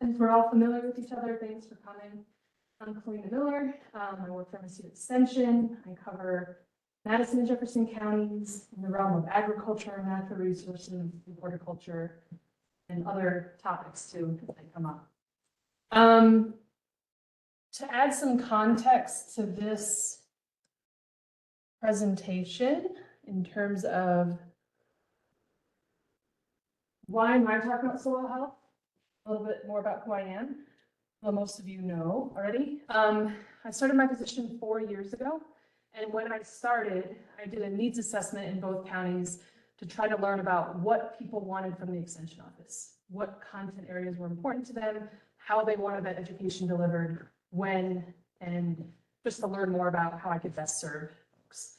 If we're all familiar with each other, thanks for coming. I'm Kaleena Miller. I work for MSU Extension. I cover Madison and Jefferson counties in the realm of agriculture, natural resources, horticulture, and other topics too as they come up. To add some context to this presentation in terms of why am I talking about soil health? A little bit more about who I am. Well, most of you know already. I started my position 4 years ago. And when I started, I did a needs assessment in both counties to try to learn about what people wanted from the Extension Office, what content areas were important to them, how they wanted that education delivered, when, and just to learn more about how I could best serve folks.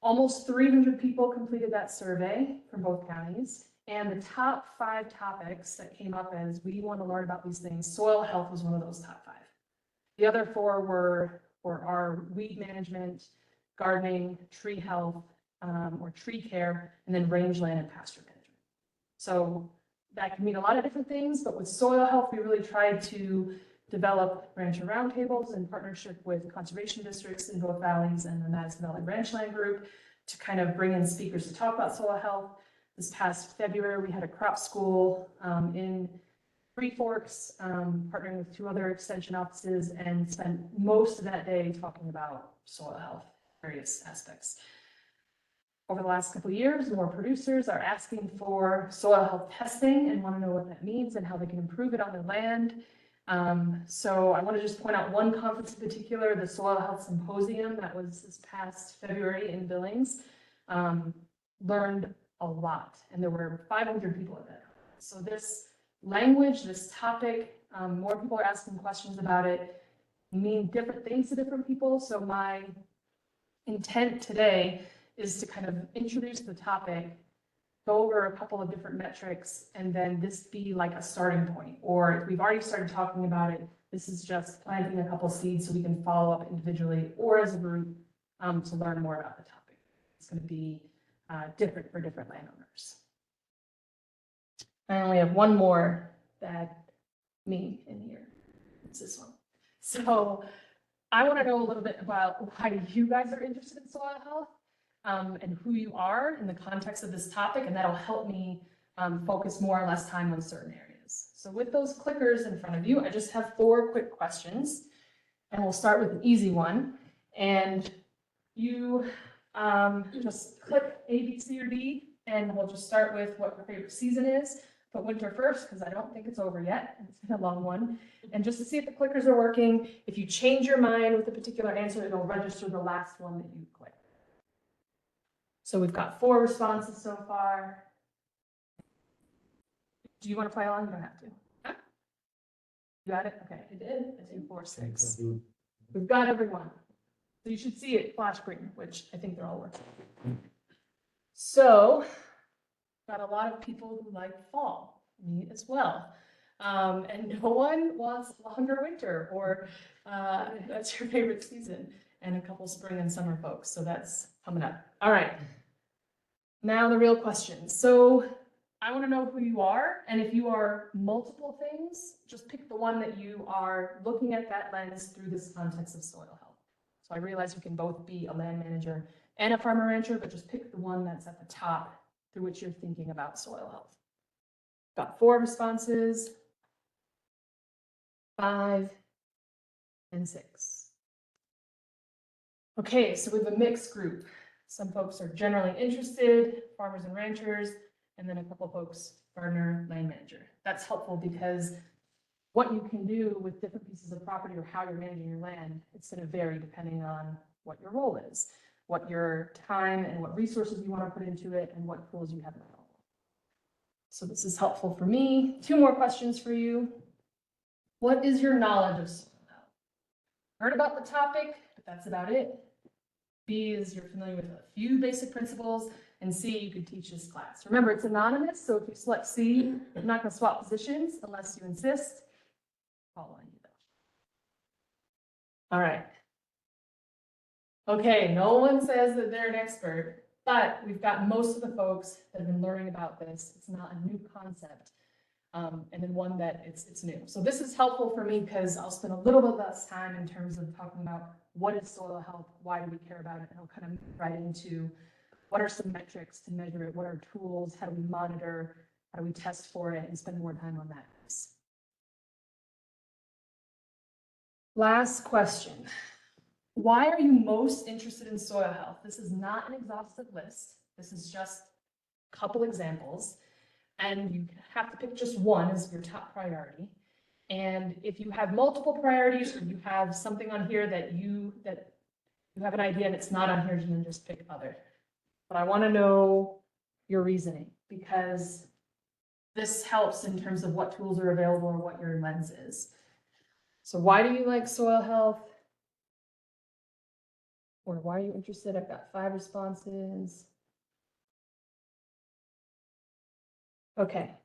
Almost 300 people completed that survey from both counties. And the top 5 topics that came up as we want to learn about these things, soil health was one of those top 5. The other 4 were our weed management, gardening, tree health, or tree care, and then rangeland and pasture management. So that can mean a lot of different things, but with soil health, we really tried to develop rancher roundtables in partnership with conservation districts in both valleys and the Madison Valley Ranchland Group to kind of bring in speakers to talk about soil health. This past February, we had a crop school in Three Forks, partnering with 2 other extension offices, and spent most of that day talking about soil health, various aspects. Over the last couple of years, more producers are asking for soil health testing and want to know what that means and how they can improve it on their land. So I want to just point out one conference in particular, the Soil Health Symposium that was this past February in Billings. Learned a lot, and there were 500 people at that. So this language, this topic, more people are asking questions about it, mean different things to different people. So my intent today is to kind of introduce the topic, go over a couple of different metrics, and then this be like a starting point. Or if we've already started talking about it, this is just planting a couple seeds so we can follow up individually or as a group to learn more about the topic. It's going to be different for different landowners. I only have one more bad meme in here. It's this one. So I want to know a little bit about why you guys are interested in soil health and who you are in the context of this topic, and that'll help me focus more or less time on certain areas. So with those clickers in front of you, I just have 4 quick questions, and we'll start with an easy one. And you just click A, B, C, or D, and we'll just start with what your favorite season is. Put winter first, because I don't think it's over yet. It's been a long one. And just to see if the clickers are working, if you change your mind with a particular answer, it'll register the last one that you clicked. So we've got 4 responses so far. Do you want to play along? You don't have to. You got it? Okay, it did. 2, 4, 6. We've got everyone. So you should see it flash green, which I think they're all working. So, got a lot of people who like fall, me as well. And no one wants longer winter, or that's your favorite season, and a couple spring and summer folks. So that's coming up. All right. Now the real question. So I want to know who you are, and if you are multiple things, just pick the one that you are looking at that lens through this context of soil health. So I realize you can both be a land manager and a farmer rancher, but just pick the one that's at the top through which you're thinking about soil health. Got 4 responses, 5, and 6. Okay, so we have a mixed group. Some folks are generally interested, farmers and ranchers, and then a couple folks, gardener, land manager. That's helpful because what you can do with different pieces of property or how you're managing your land, it's going to vary depending on what your role is, what your time and what resources you want to put into it, and what tools you have available. So this is helpful for me. 2 more questions for you. What is your knowledge of soil health? Heard about the topic, but that's about it. B is you're familiar with a few basic principles, and C, you could teach this class. Remember, it's anonymous, so if you select C, I'm not going to swap positions unless you insist. Following you though. All right. Okay, no one says that they're an expert, but we've got most of the folks that have been learning about this. It's not a new concept. and then one that it's new. So this is helpful for me because I'll spend a little bit less time in terms of talking about what is soil health, why do we care about it, and I'll kind of move right into what are some metrics to measure it, what are tools, how do we monitor, how do we test for it, and spend more time on that. Last question. Why are you most interested in soil health? This is not an exhaustive list. This is just a couple examples. And you have to pick just one as your top priority. And if you have multiple priorities or you have something on here that you have an idea and it's not on here, then just pick other. But I want to know your reasoning because this helps in terms of what tools are available or what your lens is. So why do you like soil health? Or why are you interested? I've got 5 responses. Okay.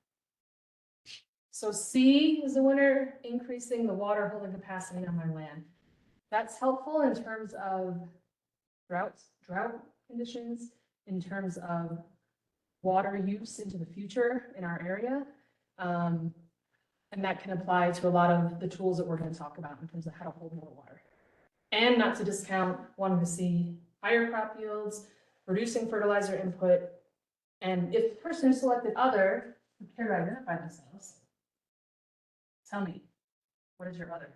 So C is the winner, increasing the water holding capacity on my land. That's helpful in terms of drought conditions, in terms of water use into the future in our area. And that can apply to a lot of the tools that we're going to talk about in terms of how to hold more water. And not to discount wanting to see higher crop yields, reducing fertilizer input, and if the person who selected other who care to identify themselves, tell me, what is your other?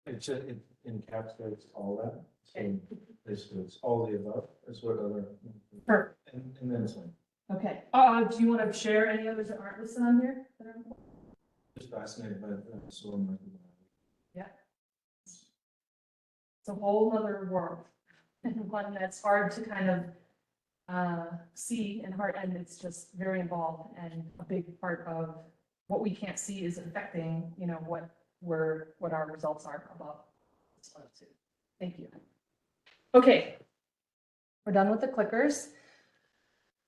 It encapsulates all that. So basically, it's all the above. Is what other. Perfect. And then it's one. Okay. Do you want to share any others that aren't listed on here? Just fascinated by the soil microbiome. Yeah. It's a whole other world, and one that's hard to kind of see and it's just very involved, and a big part of what we can't see is affecting, you know, what our results are above. Thank you. Okay, we're done with the clickers.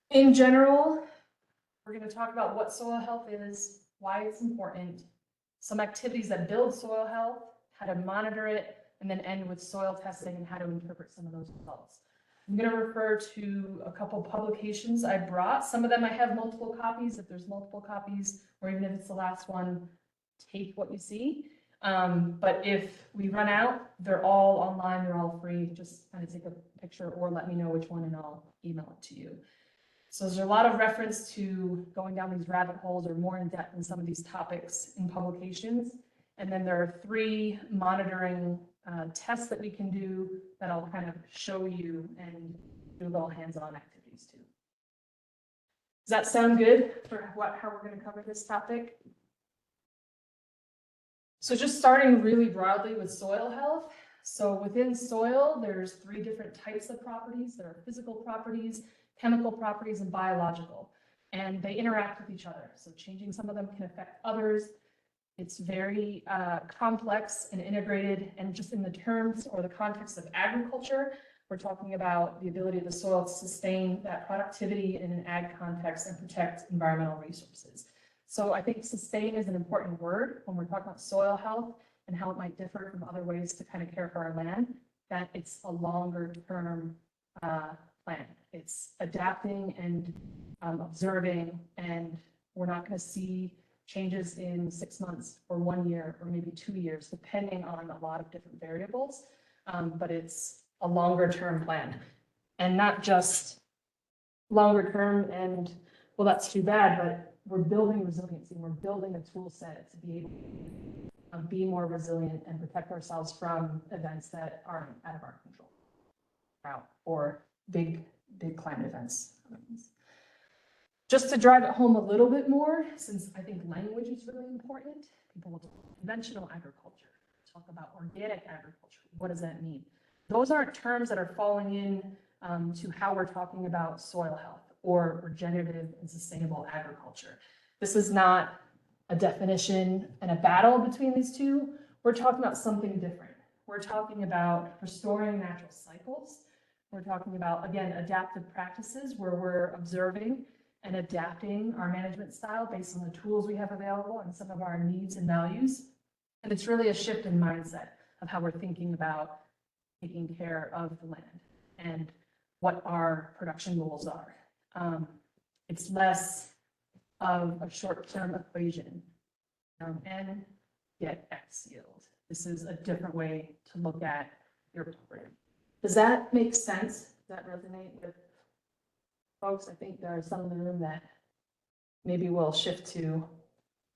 In general, we're going to talk about what soil health is, why it's important, some activities that build soil health, how to monitor it, and then end with soil testing and how to interpret some of those results. I'm going to refer to a couple publications I brought. Some of them I have multiple copies. If there's multiple copies, or even if it's the last one, take what you see. But if we run out, they're all online, they're all free. Just kind of take a picture or let me know which one and I'll email it to you. So there's a lot of reference to going down these rabbit holes or more in depth in some of these topics in publications. And then there are 3 monitoring tests that we can do that I'll kind of show you and do little hands-on activities too. Does that sound good for how we're going to cover this topic? So just starting really broadly with soil health. So within soil, there's 3 different types of properties. There are physical properties, chemical properties, and biological. And they interact with each other. So changing some of them can affect others. It's very complex and integrated, and just in the terms or the context of agriculture, we're talking about the ability of the soil to sustain that productivity in an ag context and protect environmental resources. So I think sustain is an important word when we're talking about soil health and how it might differ from other ways to kind of care for our land, that it's a longer term plan. It's adapting and observing, and we're not going to see changes in 6 months or 1 year or maybe 2 years, depending on a lot of different variables. But it's a longer term plan, and not just longer term and, well, that's too bad, but we're building resiliency. We're building a tool set to be able to be more resilient and protect ourselves from events that aren't out of our control, drought or big climate events. Just to drive it home a little bit more, since I think language is really important, people will talk about conventional agriculture, talk about organic agriculture. What does that mean? Those aren't terms that are falling in to how we're talking about soil health or regenerative and sustainable agriculture. This is not a definition and a battle between these two. We're talking about something different. We're talking about restoring natural cycles. We're talking about, again, adaptive practices where we're observing and adapting our management style based on the tools we have available and some of our needs and values. And it's really a shift in mindset of how we're thinking about taking care of the land and what our production goals are. It's less of a short-term equation. and get X yield. This is a different way to look at your program. Does that make sense? Does that resonate with folks? I think there are some in the room that maybe will shift to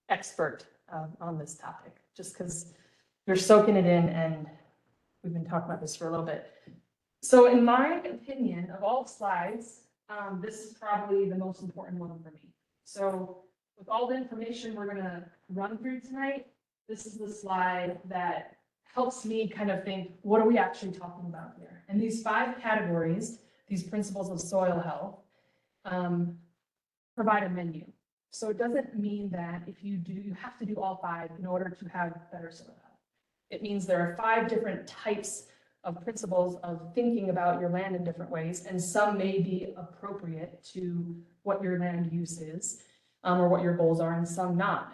expert on this topic, just because you're soaking it in and we've been talking about this for a little bit. So in my opinion, of all slides, this is probably the most important one for me. So with all the information we're gonna run through tonight, this is the slide that helps me kind of think, what are we actually talking about here? And these 5 categories, these principles of soil health, provide a menu. So it doesn't mean that if you do, you have to do all 5 in order to have better soil health. It means there are 5 different types of principles of thinking about your land in different ways, and some may be appropriate to what your land use is, or what your goals are, and some not.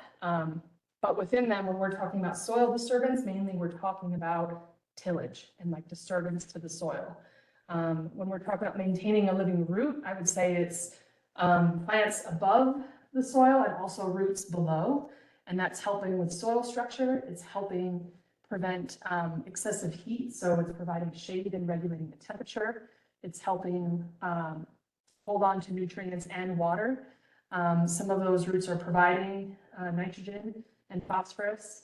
But within them, when we're talking about soil disturbance, mainly we're talking about tillage and like disturbance to the soil. When we're talking about maintaining a living root, I would say it's plants above the soil and also roots below, and that's helping with soil structure. It's helping prevent excessive heat, so it's providing shade and regulating the temperature. It's helping hold on to nutrients and water. Some of those roots are providing nitrogen and phosphorus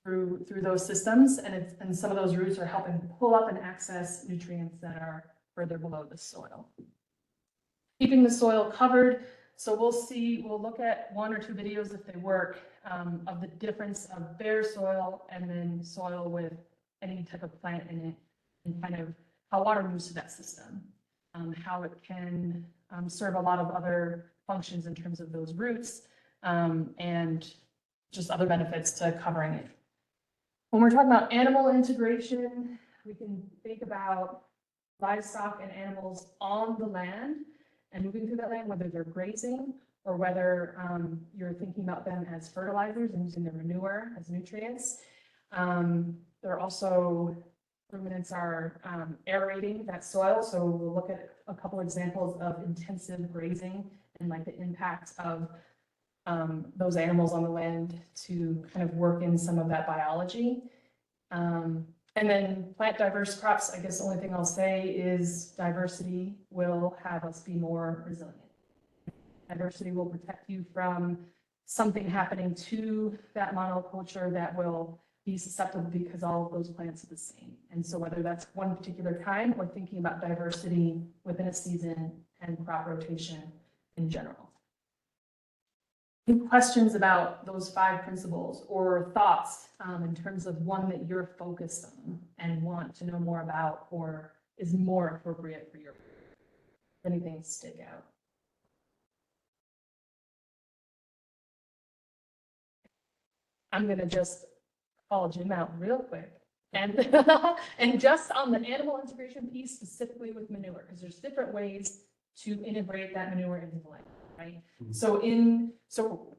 through those systems, and some of those roots are helping pull up and access nutrients that are further below the soil. Keeping the soil covered. So we'll look at 1 or 2 videos if they work of the difference of bare soil and then soil with any type of plant in it, and kind of how water moves to that system, how it can serve a lot of other functions in terms of those roots, and just other benefits to covering it. When we're talking about animal integration, we can think about livestock and animals on the land and moving through that land, whether they're grazing or whether you're thinking about them as fertilizers and using their manure as nutrients. There are also, ruminants are aerating that soil. So we'll look at a couple examples of intensive grazing and like the impact of those animals on the land to kind of work in some of that biology. And then plant diverse crops, I guess the only thing I'll say is diversity will have us be more resilient. Diversity will protect you from something happening to that monoculture that will be susceptible because all of those plants are the same. And so whether that's one particular time or thinking about diversity within a season and crop rotation in general. Any questions about those 5 principles or thoughts in terms of one that you're focused on and want to know more about or is more appropriate for your, anything stick out? I'm gonna just call Jim out real quick. And, and just on the animal integration piece, specifically with manure, because there's different ways to integrate that manure into the land. Right? So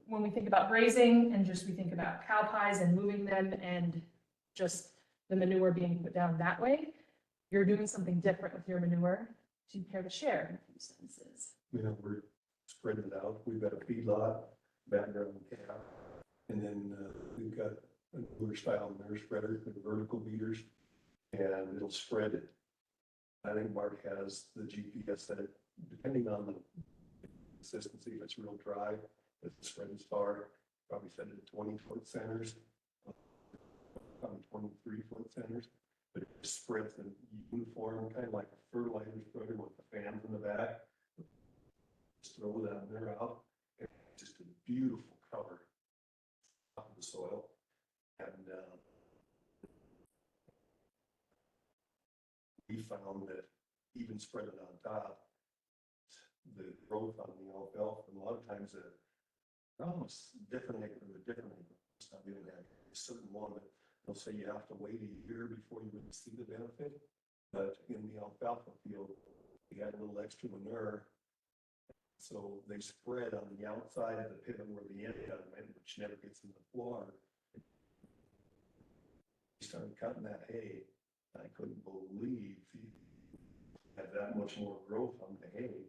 when we think about grazing and just we think about cow pies and moving them and just the manure being put down that way, you're doing something different with your manure. Do you care to share in a few sentences? You know, we're spreading it out. We've got a feedlot, background calf, and then we've got a newer style manure spreader with vertical beaters, and it'll spread it. I think Mark has the GPS that depending on the consistency, if it's real dry, if the spread is far, probably set it at 20-foot centers, probably 23-foot centers, but it spreads in uniform, kind of like a fertilizer spreader with the fans in the back. Just throw that manure out, and it's just a beautiful cover of the soil. And we found that even spread it on top, the growth on the alfalfa, and a lot of times almost different acre with different acre. It's not even that a certain one, but they'll say you have to wait a year before you really see the benefit. But in the alfalfa field, we had a little extra manure, so they spread on the outside of the pivot where the end went, which never gets in the floor. We started cutting that hay. I couldn't believe you had that much more growth on the hay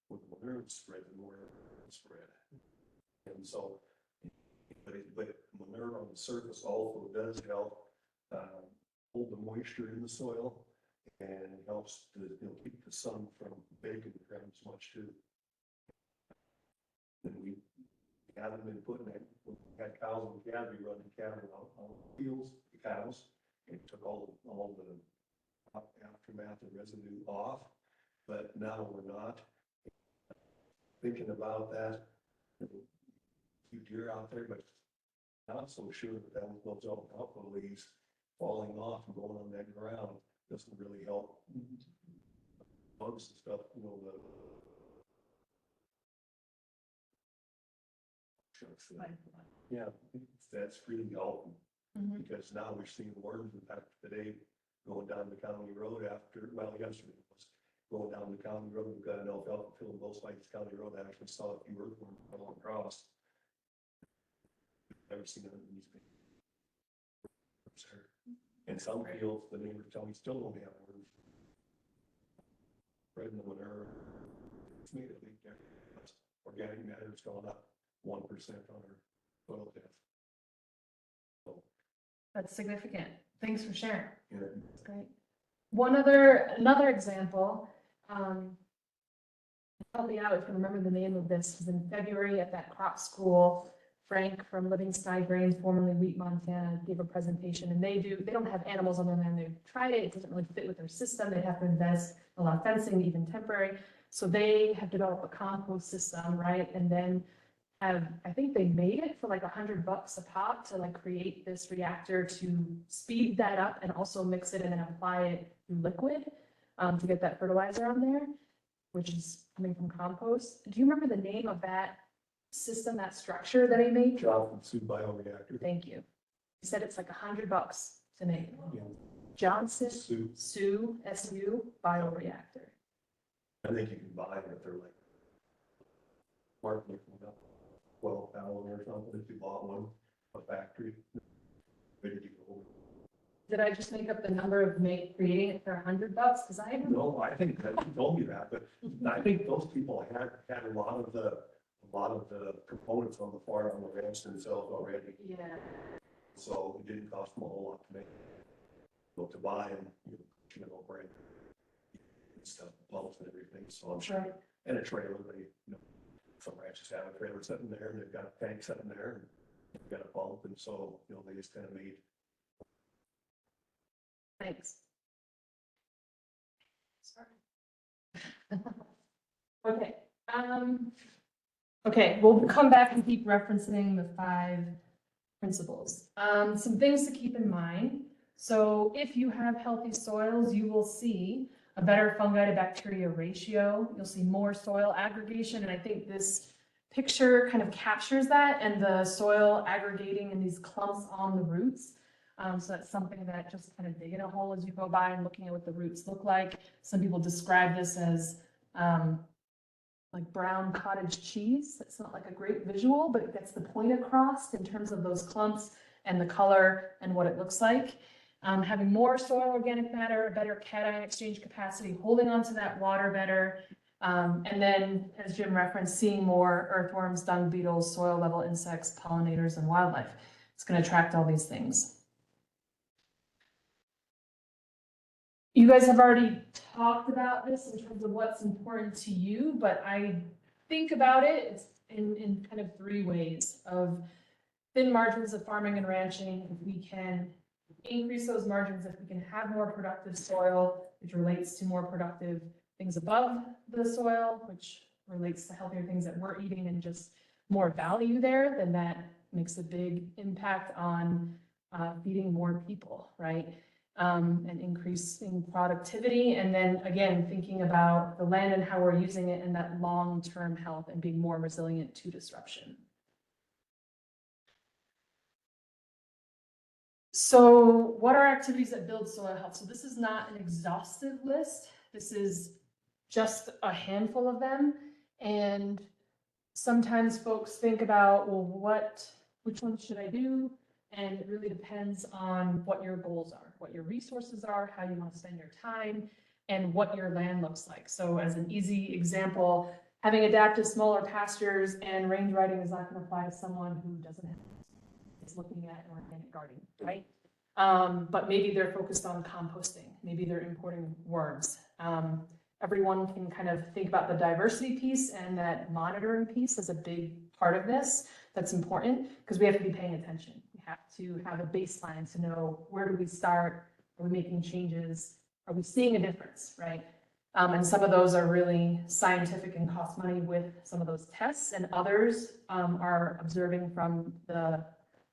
with the manure spread than where it spread. And so, but manure on the surface also does help, hold the moisture in the soil and helps to, keep the sun from baking the ground as much too. And we haven't been putting it, we had cows and calves, we run the cattle out on the fields, the cows, and took all the aftermath and residue off, but now we're not thinking about that. Few deer out there, but not so sure that those alfalfa leaves falling off and going on that ground doesn't really help bugs and stuff, the. Yeah, that's really helping, because now we're seeing worms. In fact, today, going down the county road yesterday was going down the county road, we've got an alfalfa field on both sides of the county road. I actually saw a few earthworms come across. Never seen it in these things. And some fields, the neighbors tell me still don't have worms. Spreading the manure, it's made a big difference. Organic matter's gone up 1% on our soil test. So, That's significant. Thanks for sharing. yeah. That's great. Another example, help me out if you remember the name of this, was in February at that crop school. Frank from Living Sky Grain, formerly Wheat Montana, gave a presentation, and they don't have animals on their land. They've tried it. It doesn't really fit with their system. They have to invest in a lot of fencing, even temporary. So they have developed a compost system, right? And then I think they made it for like $100 a pop to like create this reactor to speed that up and also mix it and then apply it through liquid to get that fertilizer on there, which is coming from compost. Do you remember the name of that system, that structure that he made? Johnson Sioux bioreactor. Thank you. He said it's like $100 to make. Yeah. Johnson Sioux. Sioux SU bioreactor. I think you can buy them if they're like marketing about 12,000 or something if you bought one, a factory. Where did you go? Did I just make up the number of creating it for $100? Because I haven't. No, I think that you told me that, but I think those people had a lot of the components on the farm on the ranch themselves already. Yeah. So it didn't cost them a whole lot to make. So to buy and brand stuff, pumps and everything. So I'm sure. Right. And a trailer, some ranches have a trailer sitting there and they've got a tank sitting there and they've got a pump, and so they just kind of made. Thanks. Sorry. Okay. Okay, we'll come back and keep referencing the 5 principles. Some things to keep in mind. So if you have healthy soils, you will see a better fungi to bacteria ratio. You'll see more soil aggregation, and I think this picture kind of captures that, and the soil aggregating in these clumps on the roots. So that's something that just kind of digging a hole as you go by and looking at what the roots look like. Some people describe this as like brown cottage cheese. It's not like a great visual, but it gets the point across in terms of those clumps and the color and what it looks like. Having more soil organic matter, a better cation exchange capacity, holding onto that water better. And then, as Jim referenced, seeing more earthworms, dung beetles, soil level insects, pollinators, and wildlife. It's going to attract all these things. You guys have already talked about this in terms of what's important to you, but I think about it in kind of 3 ways of thin margins of farming and ranching. If we can increase those margins, if we can have more productive soil, which relates to more productive things above the soil, which relates to healthier things that we're eating and just more value there, then that makes a big impact on feeding more people, right? And increasing productivity. And then again, thinking about the land and how we're using it and that long-term health and being more resilient to disruption. So what are activities that build soil health? So this is not an exhaustive list. This is just a handful of them. And sometimes folks think about, well, which ones should I do? And it really depends on what your goals are, what your resources are, how you want to spend your time, and what your land looks like. So as an easy example, having adapted smaller pastures and range riding is not going to apply to someone who doesn't have, is looking looking at in organic gardening, right? But maybe they're focused on composting, maybe they're importing worms. Everyone can kind of think about the diversity piece, and that monitoring piece is a big part of this. That's important because we have to be paying attention. We have to have a baseline to know, where do we start? Are we making changes? Are we seeing a difference, right? And some of those are really scientific and cost money with some of those tests, and others are observing from the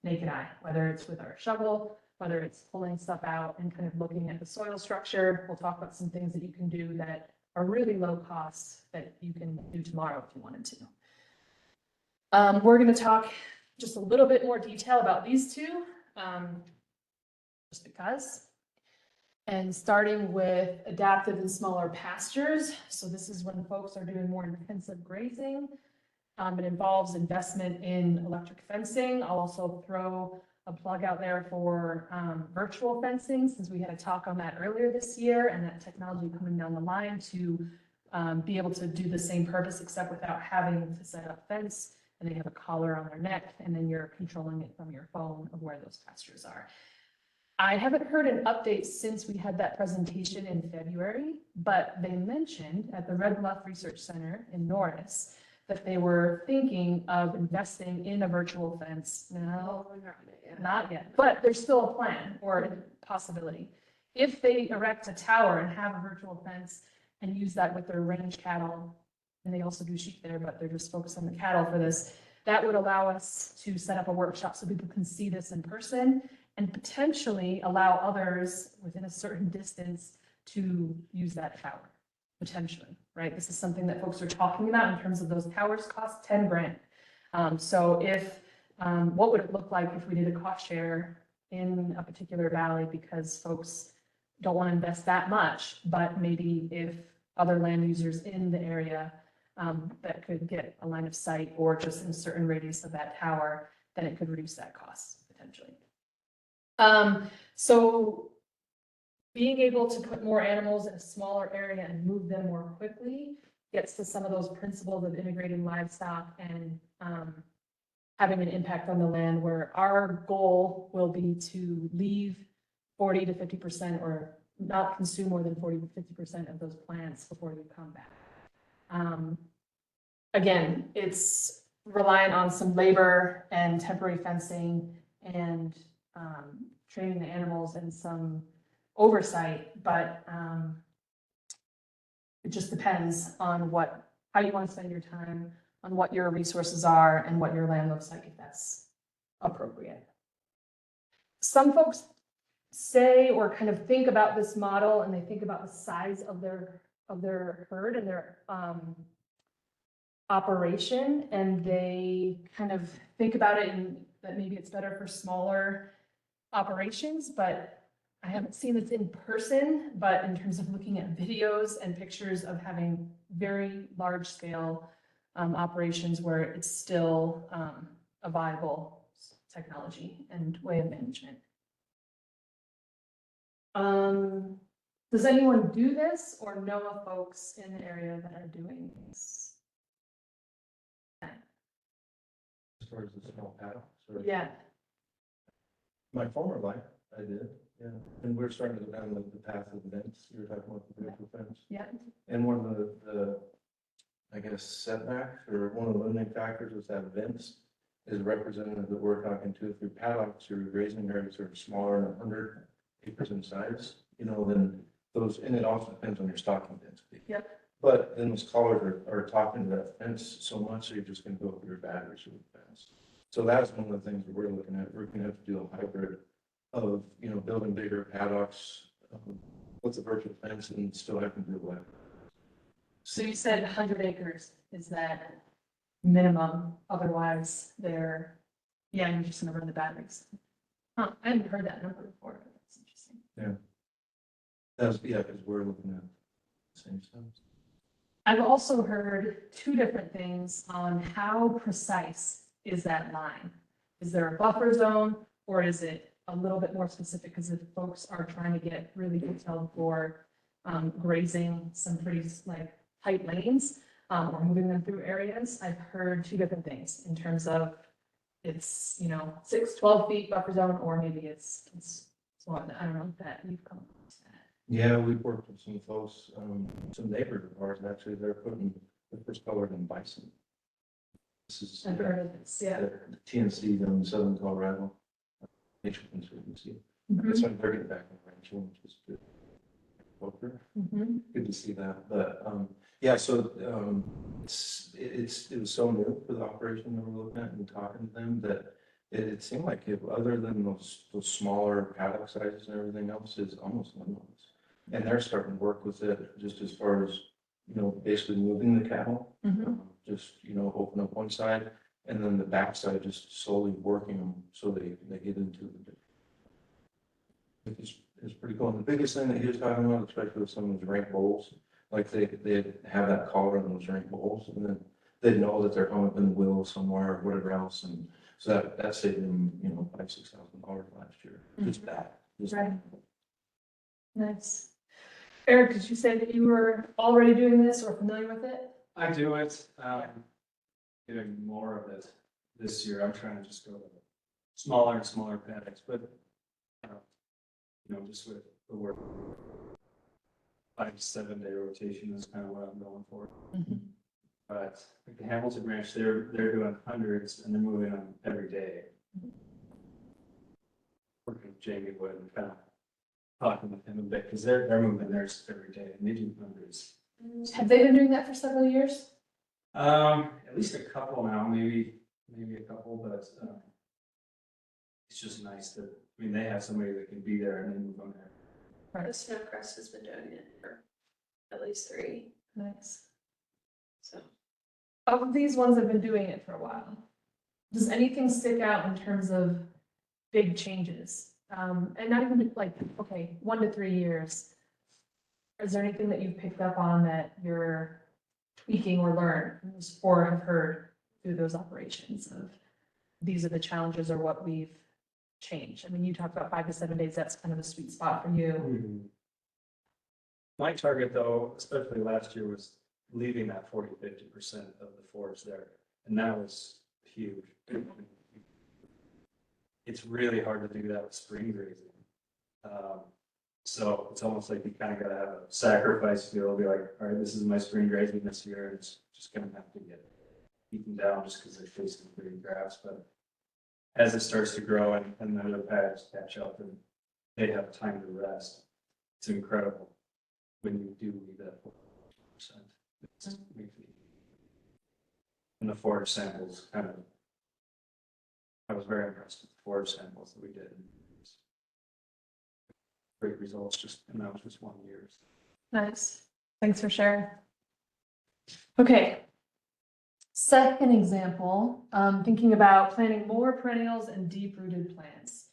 naked eye, whether it's with our shovel, whether it's pulling stuff out and kind of looking at the soil structure. We'll talk about some things that you can do that are really low cost that you can do tomorrow if you wanted to. We're going to talk just a little bit more detail about these two, just because. And starting with adaptive and smaller pastures. So this is when folks are doing more intensive grazing. It involves investment in electric fencing. I'll also throw a plug out there for virtual fencing, since we had a talk on that earlier this year, and that technology coming down the line to be able to do the same purpose, except without having to set up fence, and they have a collar on their neck, and then you're controlling it from your phone of where those pastures are. I haven't heard an update since we had that presentation in February, but they mentioned at the Red Bluff Research Center in Norris that they were thinking of investing in a virtual fence. No, not yet, but there's still a plan or a possibility. If they erect a tower and have a virtual fence and use that with their range cattle, and they also do sheep there, but they're just focused on the cattle for this, that would allow us to set up a workshop so people can see this in person, and potentially allow others within a certain distance to use that tower, potentially, right? This is something that folks are talking about in terms of those towers cost 10 grand. So what would it look like if we did a cost share in a particular valley, because folks don't want to invest that much, but maybe if other land users in the area that could get a line of sight, or just in a certain radius of that tower, then it could reduce that cost potentially. So being able to put more animals in a smaller area and move them more quickly gets to some of those principles of integrating livestock and having an impact on the land, where our goal will be to leave 40 to 50%, or not consume more than 40 to 50% of those plants before you come back. Again, it's reliant on some labor and temporary fencing and training the animals and some oversight, but it just depends on how you want to spend your time, on what your resources are, and what your land looks like, if that's appropriate. Some folks say or kind of think about this model, and they think about the size of their herd and their operation, and they kind of think about it in that maybe it's better for smaller operations, but I haven't seen this in person, but in terms of looking at videos and pictures of having very large scale operations where it's still a viable technology and way of management. Does anyone do this or know of folks in the area that are doing this? As far as the small paddle. Yeah. My former life, I did, yeah. And we're starting to go down the path of events. You were talking about the virtual fence. Yeah. And one of the, I guess, setbacks, or one of the limiting factors is that events is representative that we're talking to. If your paddocks or grazing areas are smaller than 100 acres in size, then those, and it also depends on your stocking density. Yep. But then those callers are talking to that fence so much, so you're just going to go up your batteries really fast. So that's one of the things that we're looking at. We're going to have to do a hybrid of, building bigger paddocks with the virtual fence and still having to do that. So you said 100 acres, is that minimum? Otherwise you're just gonna run the batteries. Huh, I haven't heard that number before, but that's interesting. Because we're looking at the same stuff. I've also heard two different things on how precise is that line. Is there a buffer zone, or is it a little bit more specific? Because if folks are trying to get really detailed for grazing some pretty tight lanes, or moving them through areas, I've heard two different things in terms of it's, 12 feet buffer zone, or maybe it's one, I don't know if that you've come across that. Yeah, we've worked with some folks, some neighbors of ours, and actually they're putting the first colored in bison. This is I've heard of this, yeah. the TNC in southern Colorado. Nature Conservancy. Mhm. That's why they're getting back in ranching, which is good. Okay. Mhm. Good to see that, but, yeah, so, it was so new for the operation that we're looking at and talking to them that it seemed like if, other than those smaller paddock sizes and everything else is almost limitless. And they're starting to work with it just as far as, basically moving the cattle. Mhm. Just, open up one side and then the back side, just slowly working them so they get into the. It's pretty cool. And the biggest thing that he was talking about, especially with some of those rank bowls, like they'd have that collar on those rank bowls, and then they'd know that they're hung up in the wheel somewhere or whatever else, and so that saved them, $5,000-6,000 last year. Just that. Just Right. Nice. Eric, did you say that you were already doing this or familiar with it? I do it, doing more of it this year. I'm trying to just go to smaller and smaller paddocks, but, just with the work. 5 to 7 day rotation is kind of what I'm going for. Mhm. But like the Hamilton Ranch, they're doing hundreds and they're moving them every day. Working with Jamie Wood and kind of talking with him a bit, because they're moving theirs every day and they do hundreds. Have they been doing that for several years? At least a couple now, maybe a couple, but it's just nice that, they have somebody that can be there and they move on there. The Snowcrest has been doing it for at least 3, Nice. so. Of these ones that have been doing it for a while, does anything stick out in terms of big changes? And not even like, okay, 1 to 3 years. Is there anything that you've picked up on that you're tweaking or learned or have heard through those operations of these are the challenges or what we've changed? You talked about 5 to 7 days, that's kind of a sweet spot for you. My target though, especially last year, was leaving that 40–50% of the forage there, and that was huge. It's really hard to do that with spring grazing. So it's almost like you kind of gotta have a sacrifice to be like, all right, this is my spring grazing this year, and it's just gonna have to get eaten down just because they're facing green grass. But as it starts to grow and the other paddocks catch up and they have time to rest, it's incredible when you do leave that 40%. It's and the forage samples I was very impressed with the forage samples that we did. Great results, and that was just 1 year. Nice. Thanks for sharing. Okay. Second example, thinking about planting more perennials and deep-rooted plants.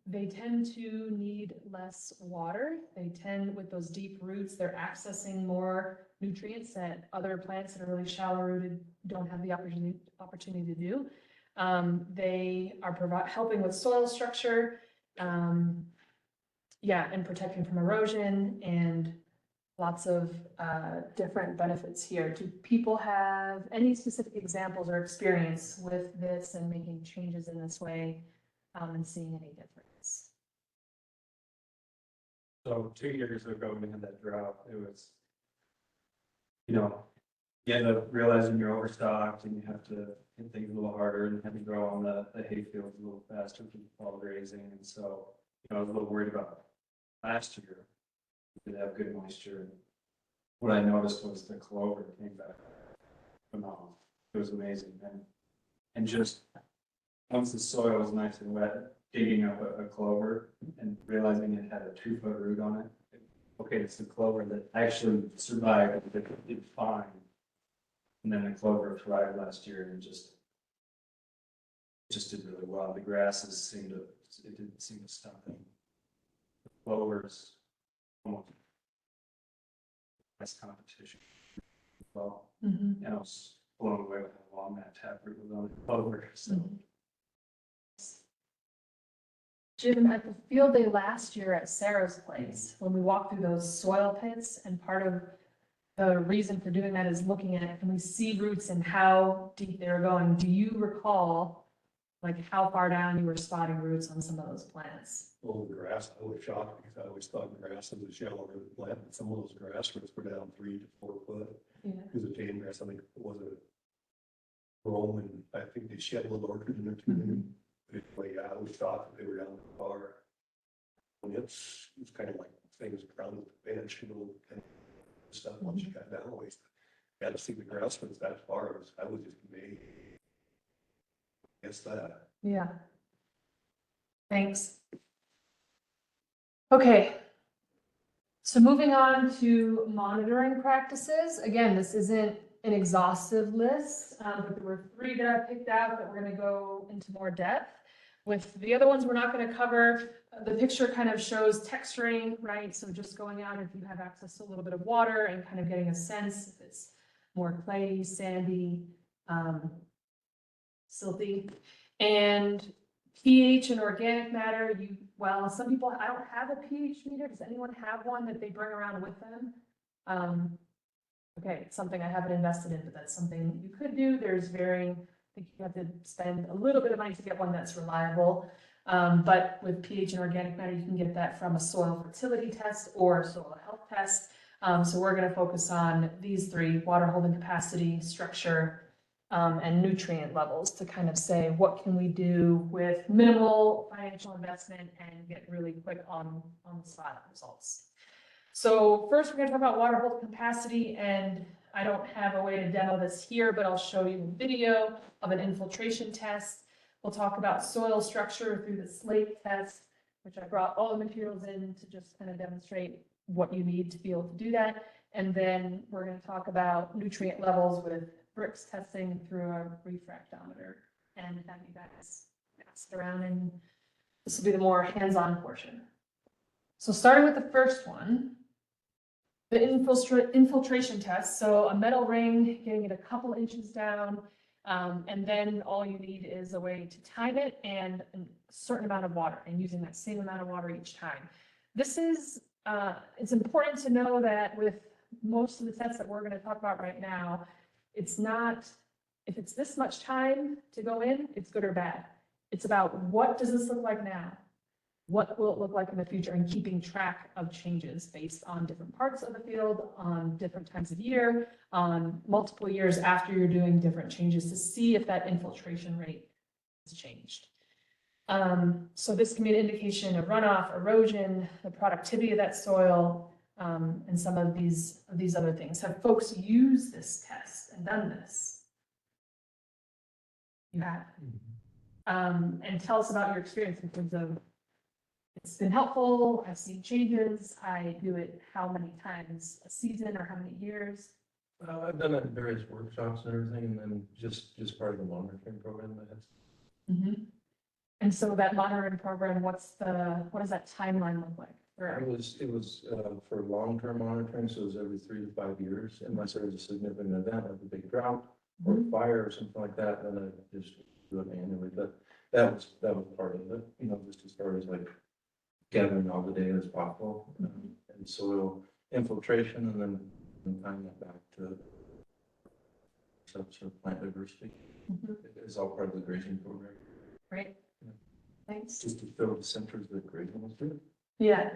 They tend to need less water. With those deep roots, they're accessing more nutrients that other plants that are really shallow rooted don't have the opportunity to do. They are helping with soil structure, and protecting from erosion and lots of different benefits here. Do people have any specific examples or experience with this and making changes in this way and seeing any difference? So 2 years ago, when we had that drought, it was, you end up realizing you're overstocked and you have to hit things a little harder and have to grow on the hay fields a little faster for fall grazing. And so, I was a little worried about last year. We did have good moisture. And what I noticed was the clover came back phenomenal. It was amazing. And just once the soil was nice and wet, digging up a clover and realizing it had a 2-foot root on it. Okay, it's the clover that actually survived, it did fine. And then the clover thrived last year and it just did really well. The grasses didn't seem to stop them. The clovers, almost less competition. Well, Mm-hmm. and I was blown away with how long that taproot was on the clover. So. Jim, at the field day last year at Sarah's place, when we walked through those soil pits, and part of the reason for doing that is looking at, can we see roots and how deep they were going? Do you recall like how far down you were spotting roots on some of those plants. Well, the grass, I was shocked because I always thought grass was shallower than plant, but some of those grass roots were down 3 to 4 foot. Yeah. Because the tame grass, I think, was a Rome, and I think they shed a little orchard in there too. But anyway, I always thought that they were down far. And it's kind of like things around the bench, you know, kind of stuff once you got down a ways. Got to see the grass was that far. I was just amazed. Guess that. Yeah. Thanks. Okay. So moving on to monitoring practices. Again, this isn't an exhaustive list, but there were 3 that I picked out that we're going to go into more depth. With the other ones we're not going to cover, the picture kind of shows texturing, right? So just going out if you have access to a little bit of water and kind of getting a sense if it's more clayey, sandy, silty. And pH and organic matter, well, some people, I don't have a pH meter. Does anyone have one that they bring around with them? Okay, it's something I haven't invested in, but that's something you could do. There's varying, I think you have to spend a little bit of money to get one that's reliable. But with pH and organic matter, you can get that from a soil fertility test or soil health test. So we're going to focus on these 3: water holding capacity, structure, and nutrient levels, to kind of say what can we do with minimal financial investment and get really quick on the spot results. So first we're going to talk about water holding capacity, and I don't have a way to demo this here, but I'll show you a video of an infiltration test. We'll talk about soil structure through the slate test, which I brought all the materials in to just kind of demonstrate what you need to be able to do that. And then we're going to talk about nutrient levels with bricks testing through a refractometer, and have you guys pass it around, and this will be the more hands-on portion. So starting with the first one, the infiltration test. So a metal ring, getting it a couple inches down, and then all you need is a way to time it and a certain amount of water, and using that same amount of water each time. This is, it's important to know that with most of the tests that we're going to talk about right now, it's not, if it's this much time to go in, it's good or bad. It's about what does this look like now? What will it look like in the future, and keeping track of changes based on different parts of the field, on different times of year, on multiple years after you're doing different changes, to see if that infiltration rate has changed. So this can be an indication of runoff, erosion, the productivity of that soil, and some of these other things. Have folks used this test and done this? You have. And tell us about your experience in terms of, it's been helpful, I've seen changes, I do it how many times a season or how many years? I've done it in various workshops and everything, and then just part of the monitoring program that has. Mm-hmm. And so that monitoring program, what does that timeline look like? It was for long-term monitoring, so it was every 3 to 5 years, unless there was a significant event like a big drought or fire or something like that, then I just do it annually. But that was part of it, you know, just as far as like gathering all the data as possible, and soil infiltration, and then tying that back to sort of plant diversity. It's all part of the grazing program. Great. Yeah. Thanks. Just to fill the centers that grazing was doing. Yeah.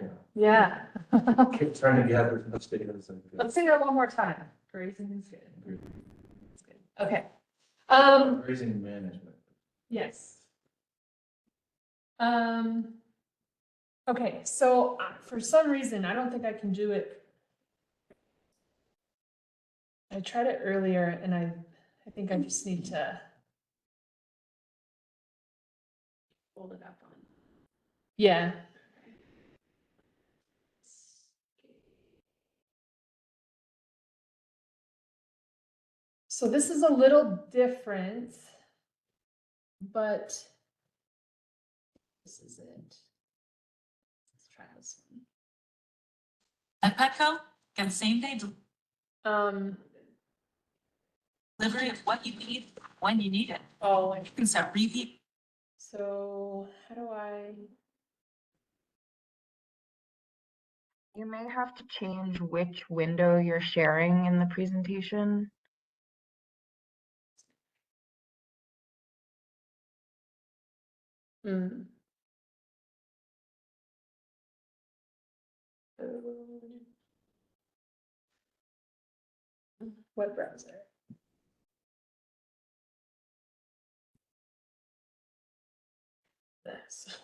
Keep trying to gather as much data as I could. Let's say that one more time. Grazing is good. It's good. Okay. Grazing management. Yes. Okay, so for some reason, I don't think I can do it. I tried it earlier, and I think I just need to hold it up on. Yeah. So this is a little different, but this is it. Let's try this one. At Petco, get same day delivery of what you need when you need it. Oh, You can set repeat. so how do I? You may have to change which window you're sharing in the presentation. Mm. Web browser. This.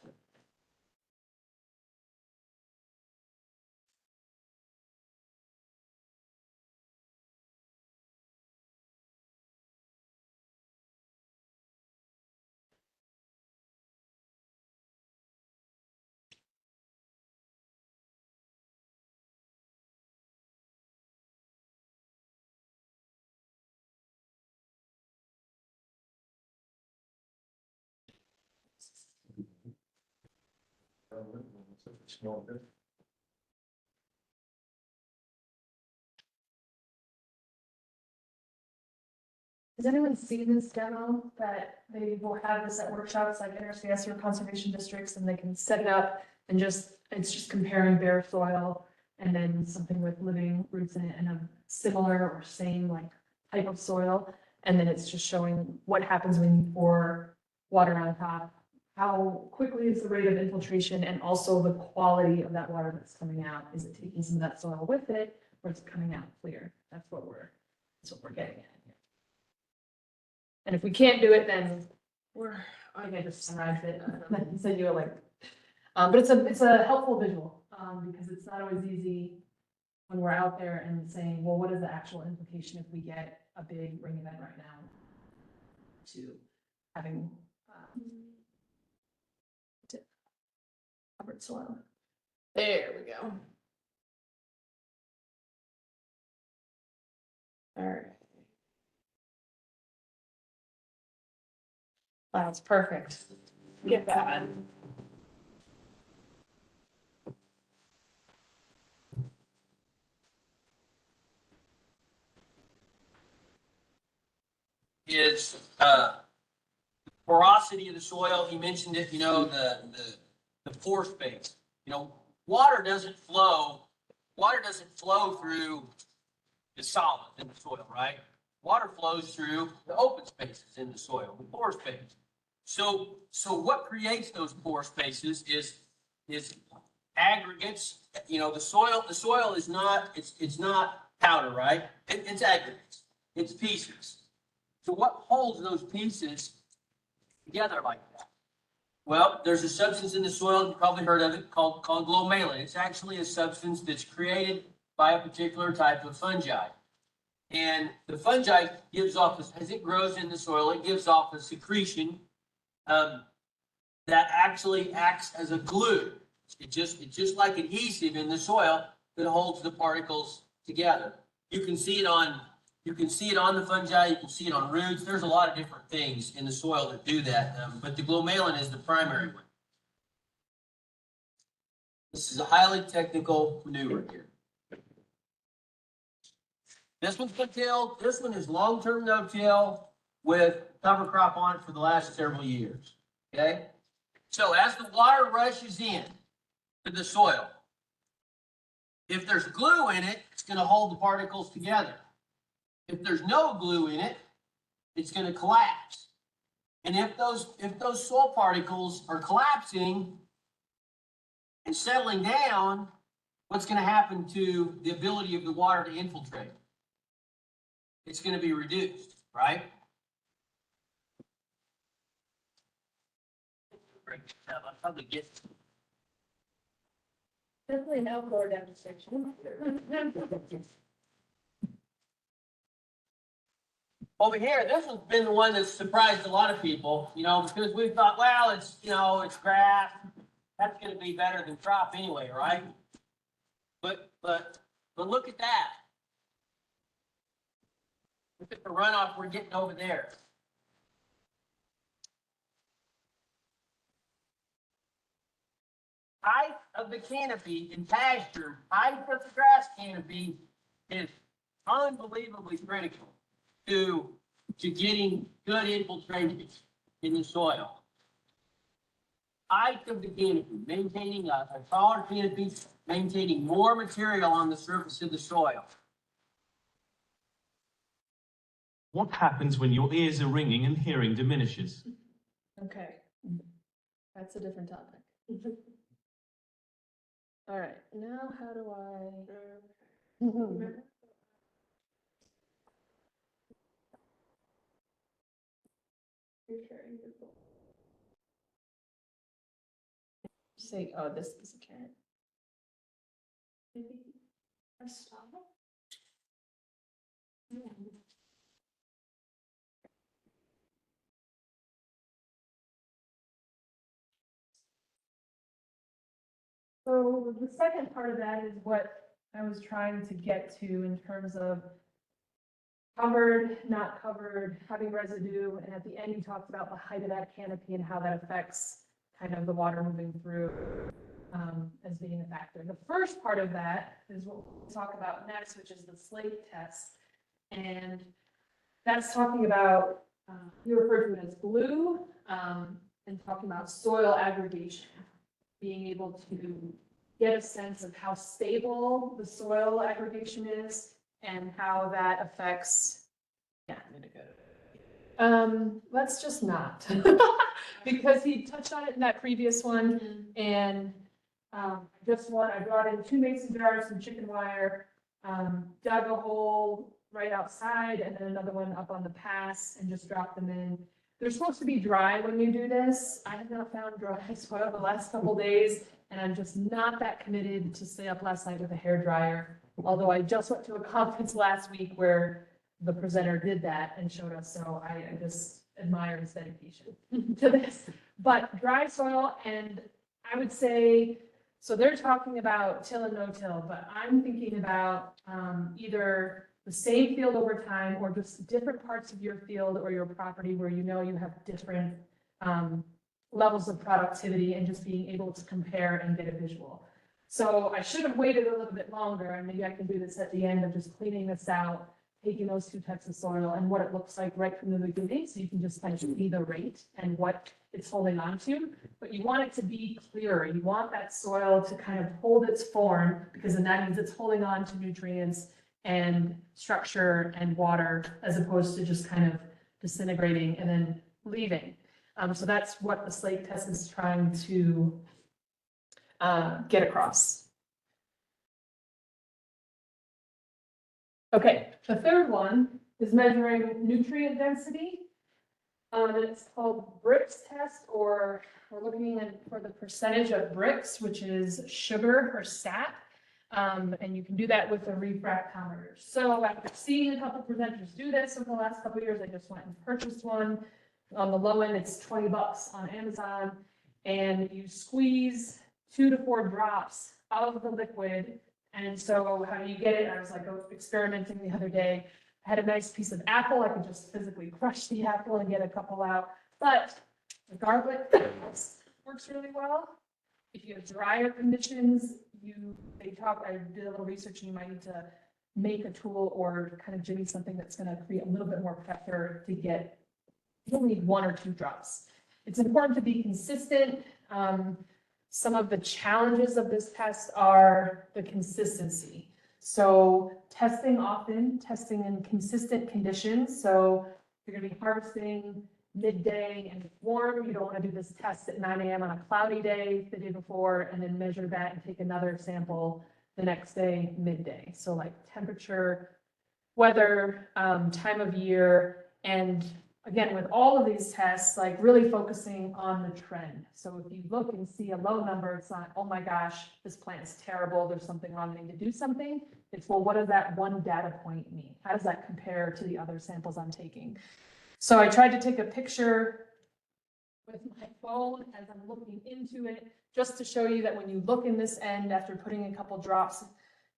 Small bit. Has anyone seen this demo that they will have this at workshops like NRCS or conservation districts, and they can set it up and just, it's just comparing bare soil and then something with living roots in it and a similar or same like type of soil. And then it's just showing what happens when you pour water on top, how quickly is the rate of infiltration, and also the quality of that water that's coming out. Is it taking some of that soil with it, or is it coming out clear? That's what we're getting at here. And if we can't do it, then I can just summarize it, and send you a link. But it's a helpful visual, because it's not always easy when we're out there and saying, well, what is the actual implication if we get a big rain event right now to having, covered soil. There we go. All right. That's perfect. Get that. Is porosity of the soil. He mentioned it, the pore space. Water doesn't flow through the solid in the soil, right? Water flows through the open spaces in the soil, the pore space. So what creates those pore spaces is aggregates. The soil is not, it's not powder, right? It's aggregates, it's pieces. So what holds those pieces together like that? Well, there's a substance in the soil, you've probably heard of it, called glomalin. It's actually a substance that's created by a particular type of fungi. And the fungi gives off, as it grows in the soil, it gives off a secretion that actually acts as a glue. It's just like adhesive in the soil that holds the particles together. You can see it on the fungi, you can see it on roots. There's a lot of different things in the soil that do that, but the glomalin is the primary one. This is a highly technical maneuver here. This one's no-till. This one is long-term no-till with cover crop on it for the last several years. Okay? So as the water rushes in to the soil, if there's glue in it, it's going to hold the particles together. If there's no glue in it, it's going to collapse. And if those soil particles are collapsing and settling down, what's going to happen to the ability of the water to infiltrate? It's going to be reduced, right? I'll probably get Definitely an outdoor demonstration. over here. This has been the one that's surprised a lot of people, because we thought, well, it's grass. That's going to be better than crop anyway, right? But look at that. Look at the runoff we're getting over there. Height of the canopy in pasture, height of the grass canopy is unbelievably critical to getting good infiltration in the soil. Height of the canopy, maintaining a taller canopy, maintaining more material on the surface of the soil. What happens when your ears are ringing and hearing diminishes? Okay. That's a different topic. All right, now how do I? You're sharing Google. Say, oh, this is a carrot. Maybe press stop. So the second part of that is what I was trying to get to in terms of covered, not covered, having residue, and at the end you talked about the height of that canopy and how that affects kind of the water moving through as being a factor. The first part of that is what we'll talk about next, which is the slate test. And that's talking about, you refer to it as glue, and talking about soil aggregation, being able to get a sense of how stable the soil aggregation is and how that affects, yeah, I'm gonna go. Let's just not, because he touched on it in that previous one, and I brought in 2 mason jars, some chicken wire, dug a hole right outside, and then another one up on the pass, and just dropped them in. They're supposed to be dry when you do this. I have not found dry soil the last couple days, and I'm just not that committed to stay up last night with a hair dryer. Although I just went to a conference last week where the presenter did that and showed us, so I just admire his dedication to this. But dry soil, and I would say, so they're talking about till and no till, but I'm thinking about either the same field over time or just different parts of your field or your property where you know you have different levels of productivity and just being able to compare and get a visual. So I should have waited a little bit longer, and maybe I can do this at the end of just cleaning this out, taking those 2 types of soil and what it looks like right from the beginning, so you can just kind of see the rate and what it's holding on to. But you want it to be clearer. You want that soil to kind of hold its form, because then that means it's holding on to nutrients and structure and water, as opposed to just kind of disintegrating and then leaving. So that's what the slate test is trying to get across. Okay, the third one is measuring nutrient density. And it's called bricks test, or we're looking for the percentage of bricks, which is sugar or sap. And you can do that with a refractometer. So after seeing a couple presenters do this over the last couple of years, I just went and purchased one. On the low end, it's $20 on Amazon, and you squeeze 2 to 4 drops out of the liquid. And so how do you get it? I was like experimenting the other day. I had a nice piece of apple. I could just physically crush the apple and get a couple out. But the garlic works really well. If you have drier conditions, I did a little research, and you might need to make a tool or kind of jimmy something that's going to create a little bit more pressure to get, you'll need 1 or 2 drops. It's important to be consistent. Some of the challenges of this test are the consistency. So testing often, testing in consistent conditions. So you're going to be harvesting midday and it's warm. You don't want to do this test at 9 a.m. on a cloudy day the day before, and then measure that and take another sample the next day midday. So like temperature, weather, time of year, and again, with all of these tests, like really focusing on the trend. So if you look and see a low number, it's not, oh my gosh, this plant's terrible, there's something wrong, I need to do something. It's, well, what does that one data point mean? How does that compare to the other samples I'm taking? So I tried to take a picture with my phone as I'm looking into it, just to show you that when you look in this end after putting a couple drops,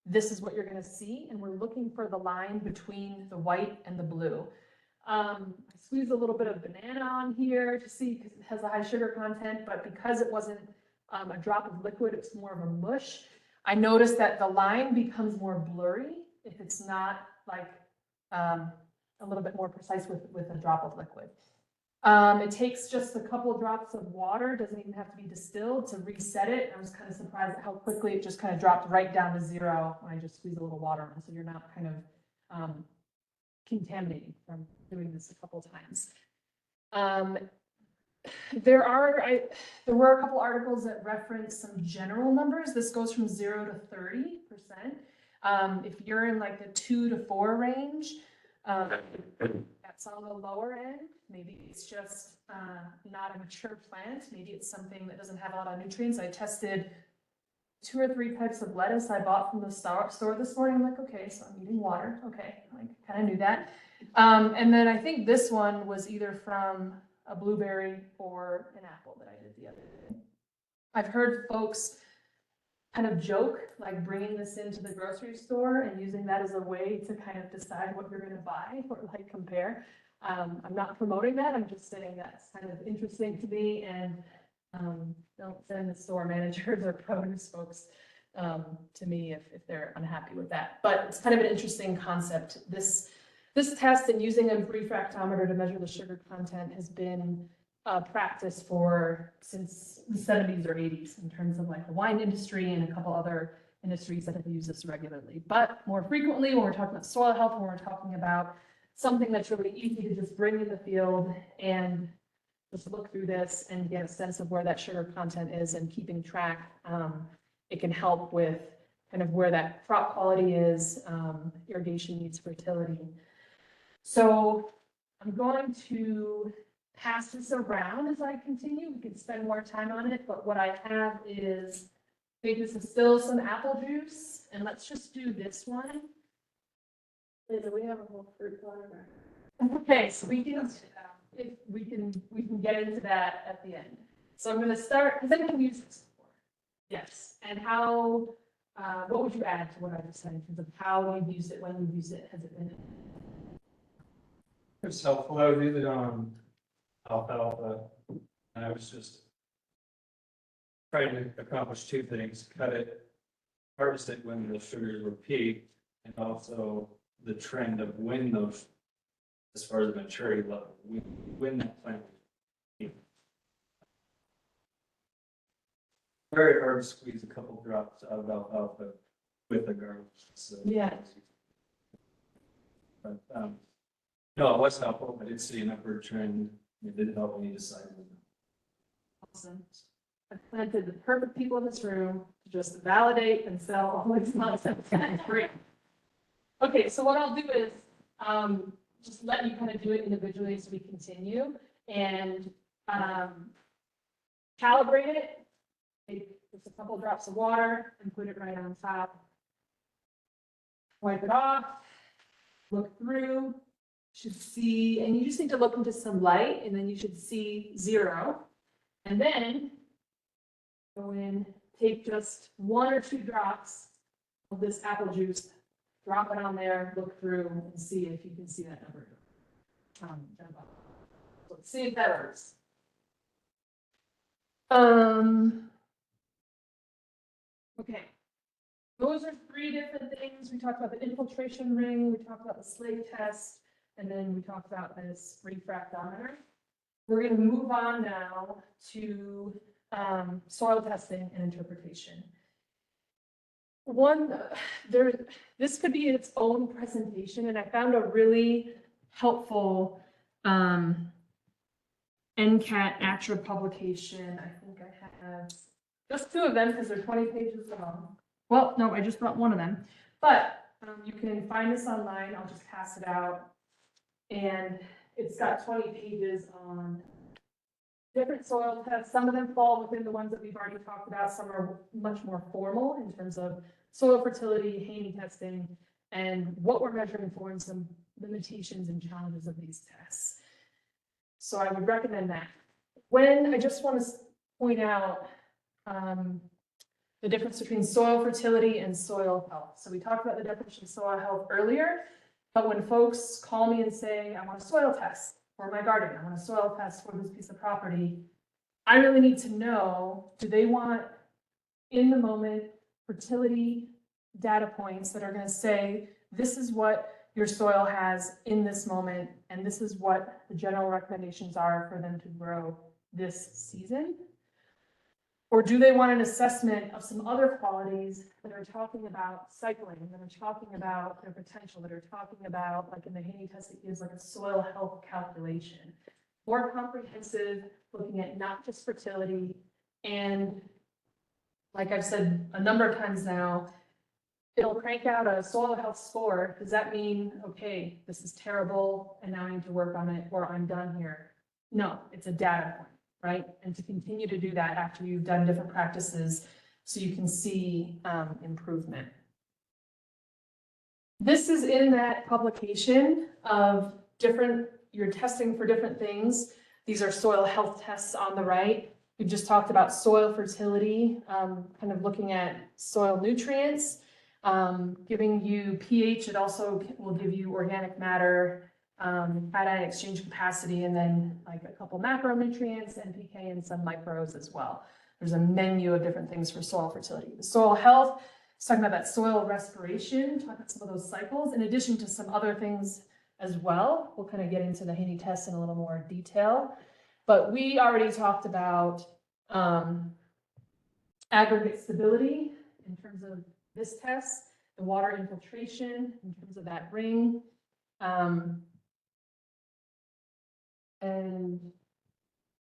this is what you're going to see. And we're looking for the line between the white and the blue. I squeezed a little bit of banana on here to see, because it has a high sugar content, but because it wasn't a drop of liquid, it's more of a mush. I noticed that the line becomes more blurry if it's not like a little bit more precise with a drop of liquid. It takes just a couple of drops of water, doesn't even have to be distilled, to reset it. I was kind of surprised at how quickly it just kind of dropped right down to 0 when I just squeezed a little water on, so you're not kind of contaminating from doing this a couple times. There were a couple articles that reference some general numbers. This goes from 0 to 30%. If you're in like the 2 to 4 range, that's on the lower end. Maybe it's just not a mature plant. Maybe it's something that doesn't have a lot of nutrients. I tested 2 or 3 types of lettuce I bought from the store this morning. I'm like, okay, so I'm eating water. Okay, I kind of knew that. And then I think this one was either from a blueberry or an apple that I did the other day. I've heard folks kind of joke, like bringing this into the grocery store and using that as a way to kind of decide what you're going to buy or like compare. I'm not promoting that. I'm just saying that's kind of interesting to me, and don't send the store managers or produce folks to me if they're unhappy with that. But it's kind of an interesting concept. This test and using a refractometer to measure the sugar content has been practiced since the 70s or 80s in terms of like the wine industry and a couple other industries that have used this regularly. But more frequently, when we're talking about soil health, when we're talking about something that's really easy to just bring in the field and just look through this and get a sense of where that sugar content is and keeping track, it can help with kind of where that crop quality is, irrigation needs, fertility. So I'm going to pass this around as I continue. We can spend more time on it, but what I have is, I think this is still some apple juice, and let's just do this one. Later, we have a whole fruit bar. Okay, so we can get into that at the end. So I'm going to start, has anyone used this before? Yes. And how, what would you add to what I just said in terms of how you've used it, when you've used it, has it been? It's helpful. I would use it on alfalfa. And I was just trying to accomplish 2 things: cut it, harvest it when the sugars were peaked, and also the trend of when those, as far as the maturity level, when that plant was peaked. Very hard to squeeze a couple drops out of alfalfa with a garlic. So, Yeah. But no, it was helpful. I did see an upward trend. It did help me decide. Awesome. I planted the perfect people in this room to just validate and sell all this nonsense free. Okay, so what I'll do is just let you kind of do it individually as we continue and calibrate it. Take just a couple drops of water and put it right on top. Wipe it off, look through, should see, and you just need to look into some light, and then you should see 0. And then go in, take just 1 or 2 drops of this apple juice, drop it on there, look through, and see if you can see that number. So let's see if that works. Okay. Those are 3 different things. We talked about the infiltration ring, we talked about the slave test, and then we talked about this refractometer. We're going to move on now to soil testing and interpretation. This could be its own presentation, and I found a really helpful NCAT ATRA publication. I think I have just 2 of them because they're 20 pages long. Well, no, I just brought 1 of them, but you can find this online. I'll just pass it out, and it's got 20 pages on different soil tests. Some of them fall within the ones that we've already talked about. Some are much more formal in terms of soil fertility, Haney testing, and what we're measuring for and some limitations and challenges of these tests. So I would recommend that. I just want to point out the difference between soil fertility and soil health. So we talked about the definition of soil health earlier, but when folks call me and say, I want a soil test for my garden, I want a soil test for this piece of property, I really need to know, do they want in the moment fertility data points that are going to say, this is what your soil has in this moment, and this is what the general recommendations are for them to grow this season? Or do they want an assessment of some other qualities that are talking about cycling, that are talking about their potential, that are talking about, like in the Haney test, it gives like a soil health calculation. More comprehensive looking at not just fertility and, like I've said a number of times now, it'll crank out a soil health score. Does that mean, okay, this is terrible and now I need to work on it or I'm done here? No, it's a data point, right? And to continue to do that after you've done different practices so you can see improvement. This is in that publication of different, you're testing for different things. These are soil health tests on the right. We just talked about soil fertility, kind of looking at soil nutrients, giving you pH. It also will give you organic matter, cation exchange capacity, and then like a couple macronutrients, NPK, and some micros as well. There's a menu of different things for soil fertility. The soil health is talking about that soil respiration, talking about some of those cycles, in addition to some other things as well. We'll kind of get into the Haney test in a little more detail. But we already talked about aggregate stability in terms of this test, the water infiltration in terms of that ring. And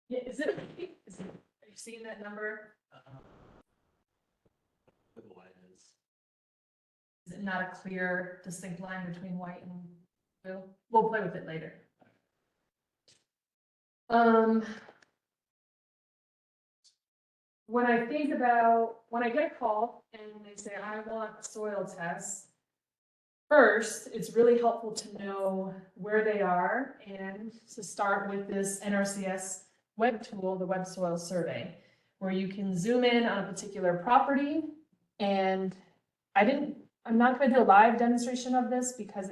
yeah, are you seeing that number? Is it not a clear, distinct line between white and blue? We'll play with it later. When I think about, when I get a call and they say, I want a soil test, first, it's really helpful to know where they are and to start with this NRCS web tool, the Web Soil Survey, where you can zoom in on a particular property. And I'm not going to do a live demonstration of this because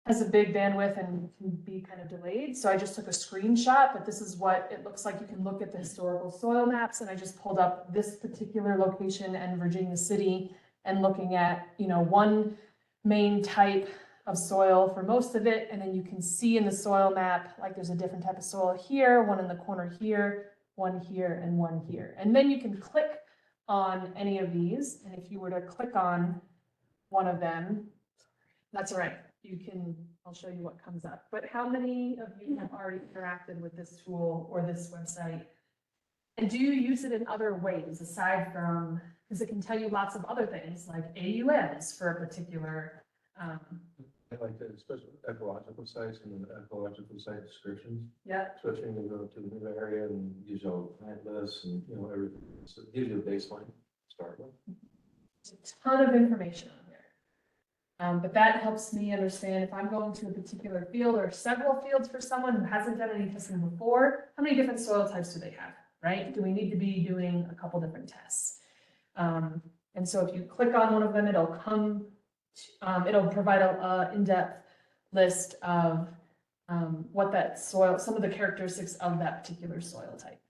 has a big bandwidth and can be kind of delayed. So I just took a screenshot, but this is what it looks like. You can look at the historical soil maps, and I just pulled up this particular location and Virginia City and looking at, one main type of soil for most of it. And then you can see in the soil map, like there's a different type of soil here, one in the corner here, one here, and one here. And then you can click on any of these. And if you were to click on one of them, that's all right. I'll show you what comes up. But how many of you have already interacted with this tool or this website? And do you use it in other ways aside from, because it can tell you lots of other things like AUMs for a particular. I like that, especially ecological sites and ecological site descriptions. Yeah. Especially when you go to the new area and gives you all plant lists and, everything. So it gives you a baseline to start with. There's a ton of information on there. But that helps me understand if I'm going to a particular field or several fields for someone who hasn't done any testing before, how many different soil types do they have, right? Do we need to be doing a couple different tests? And so if you click on one of them, it'll provide a in-depth list of what that soil, some of the characteristics of that particular soil type.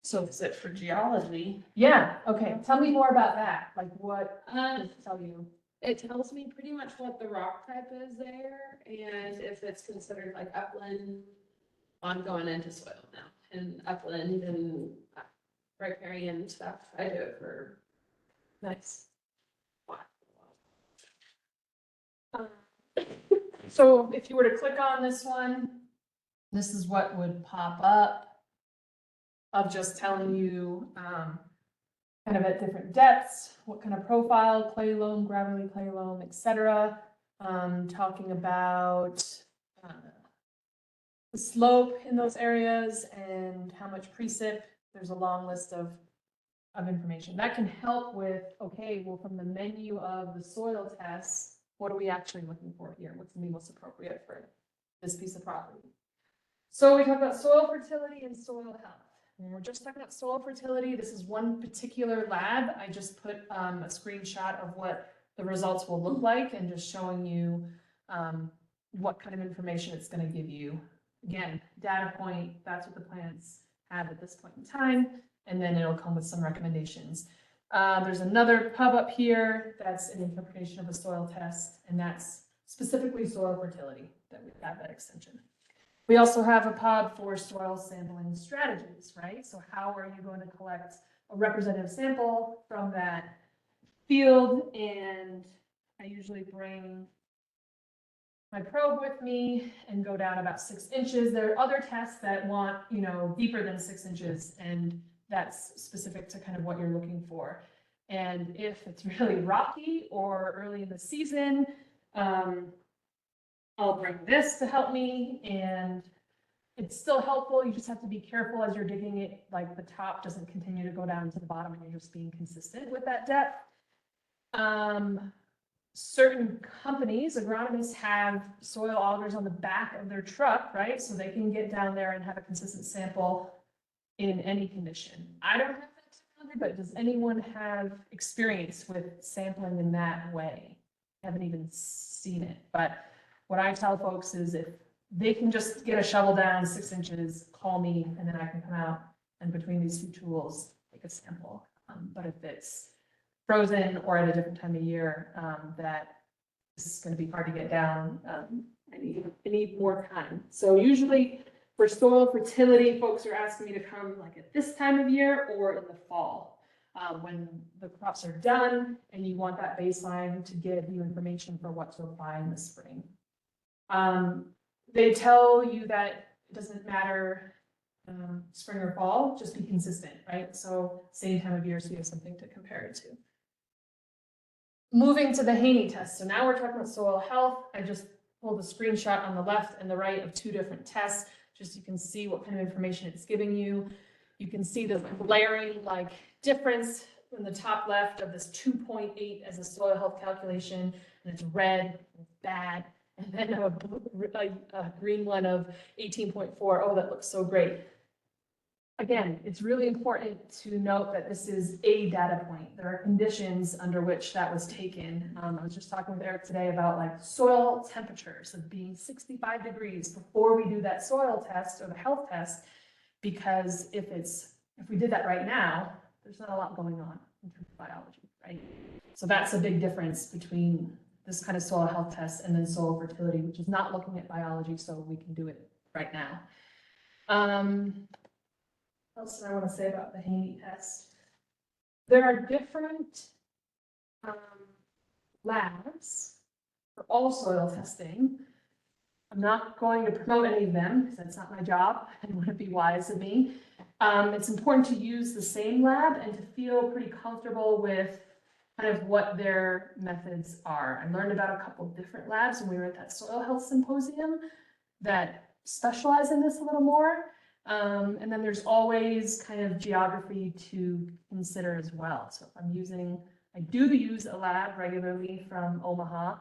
So is it for geology? Yeah, okay. Tell me more about that. Like what does it tell you? It tells me pretty much what the rock type is there and if it's considered like upland. I'm going into soil now and upland and riparian stuff. I do it for Nice. So if you were to click on this one, this is what would pop up of just telling you kind of at different depths, what kind of profile, clay loam, gravelly clay loam, etc. Talking about the slope in those areas and how much precip. There's a long list of information that can help with, okay, well, from the menu of the soil tests, what are we actually looking for here? What's going to be most appropriate for this piece of property? So we talk about soil fertility and soil health. When we're just talking about soil fertility, this is one particular lab. I just put a screenshot of what the results will look like and just showing you what kind of information it's going to give you. Again, data point, that's what the plants have at this point in time, and then it'll come with some recommendations. There's another pub up here that's an interpretation of a soil test, and that's specifically soil fertility that we have that extension. We also have a pod for soil sampling strategies, right? So how are you going to collect a representative sample from that field? And I usually bring my probe with me and go down about 6 inches. There are other tests that want, deeper than 6 inches, and that's specific to kind of what you're looking for. And if it's really rocky or early in the season, I'll bring this to help me, and it's still helpful. You just have to be careful as you're digging it, like the top doesn't continue to go down to the bottom and you're just being consistent with that depth. Certain companies, agronomists, have soil augers on the back of their truck, right? So they can get down there and have a consistent sample in any condition. I don't have that technology, but does anyone have experience with sampling in that way? I haven't even seen it, but what I tell folks is if they can just get a shovel down 6 inches, call me, and then I can come out and between these two tools, take a sample. But if it's frozen or at a different time of year, that is going to be hard to get down. I need more time. So usually for soil fertility, folks are asking me to come like at this time of year or in the fall, when the crops are done and you want that baseline to give you information for what to apply in the spring. They tell you that it doesn't matter spring or fall, just be consistent, right? So same time of year, so you have something to compare it to. Moving to the Haney test. So now we're talking about soil health. I just pulled a screenshot on the left and the right of 2 different tests, just so you can see what kind of information it's giving you. You can see the glaring difference in the top left of this 2.8 as a soil health calculation, and it's red, it's bad. And then a green one of 18.4. Oh, that looks so great. Again, it's really important to note that this is a data point. There are conditions under which that was taken. I was just talking with Eric today about soil temperatures of being 65 degrees before we do that soil test or the health test, because if we did that right now, there's not a lot going on in terms of biology, right? So that's a big difference between this kind of soil health test and then soil fertility, which is not looking at biology, so we can do it right now. What else do I want to say about the Haney test? There are different labs for all soil testing. I'm not going to promote any of them because that's not my job and wouldn't be wise of me. It's important to use the same lab and to feel pretty comfortable with kind of what their methods are. I learned about a couple of different labs when we were at that soil health symposium that specialize in this a little more. And then there's always kind of geography to consider as well. So if I do use a lab regularly from Omaha,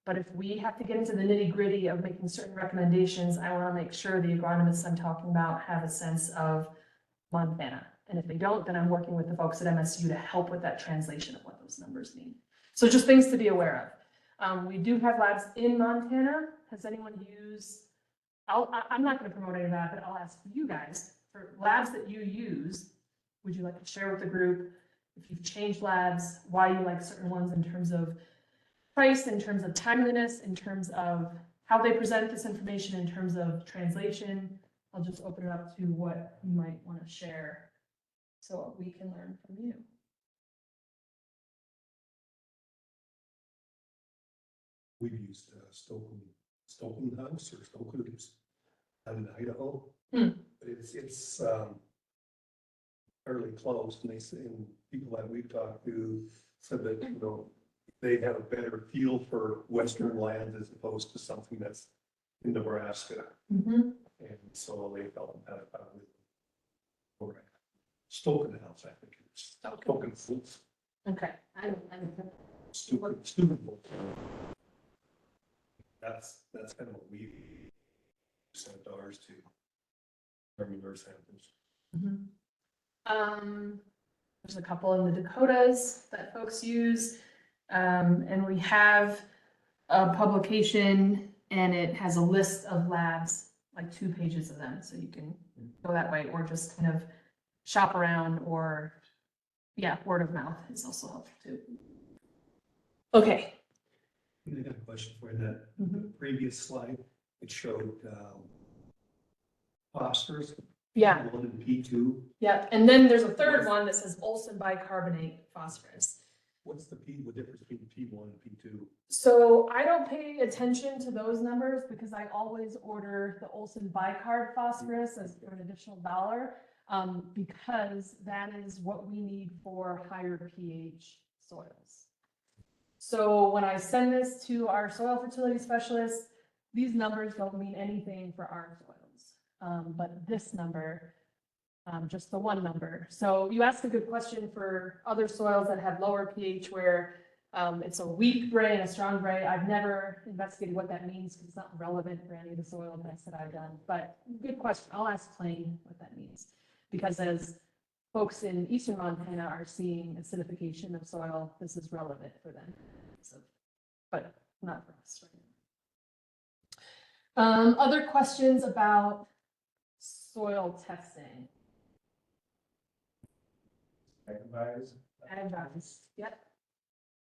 but if we have to get into the nitty gritty of making certain recommendations, I want to make sure the agronomists I'm talking about have a sense of Montana. And if they don't, then I'm working with the folks at MSU to help with that translation of what those numbers mean. So just things to be aware of. We do have labs in Montana. Has anyone used, I'm not going to promote any of that, but I'll ask you guys, for labs that you use, would you like to share with the group if you've changed labs, why you like certain ones in terms of price, in terms of timeliness, in terms of how they present this information, in terms of translation? I'll just open it up to what you might want to share so we can learn from you. We've used Stoughton House or Stoughton's in Idaho. It's fairly close, and and people that we've talked to said that they have a better feel for Western lands as opposed to something that's in Nebraska. And so they felt that with Stoughton House, I think it's Stoughton Foods. Okay. Stoughton. That's kind of what we sent ours to. Our samples. There's a couple in the Dakotas that folks use, and we have a publication, and it has a list of labs, like 2 pages of them, so you can go that way, or just kind of shop around, or word of mouth is also helpful too. Okay. I got a question for you. That the previous slide, it showed phosphorus. Yeah. P1 and P2. Yeah, and then there's a third one that says Olsen bicarbonate phosphorus. What's the difference between P1 and P2? So I don't pay attention to those numbers because I always order the Olson bicarb phosphorus as for an additional $1, because that is what we need for higher pH soils. So when I send this to our soil fertility specialist, these numbers don't mean anything for our soils. But this number, just the one number. So you asked a good question for other soils that have lower pH where it's a weak bray and a strong bray. I've never investigated what that means because it's not relevant for any of the soil tests that I've done. But good question. I'll ask Plain what that means. Because as folks in eastern Montana are seeing acidification of soil, this is relevant for them. So, but not for us right now. Other questions about soil testing? Advise, Advice. Yep.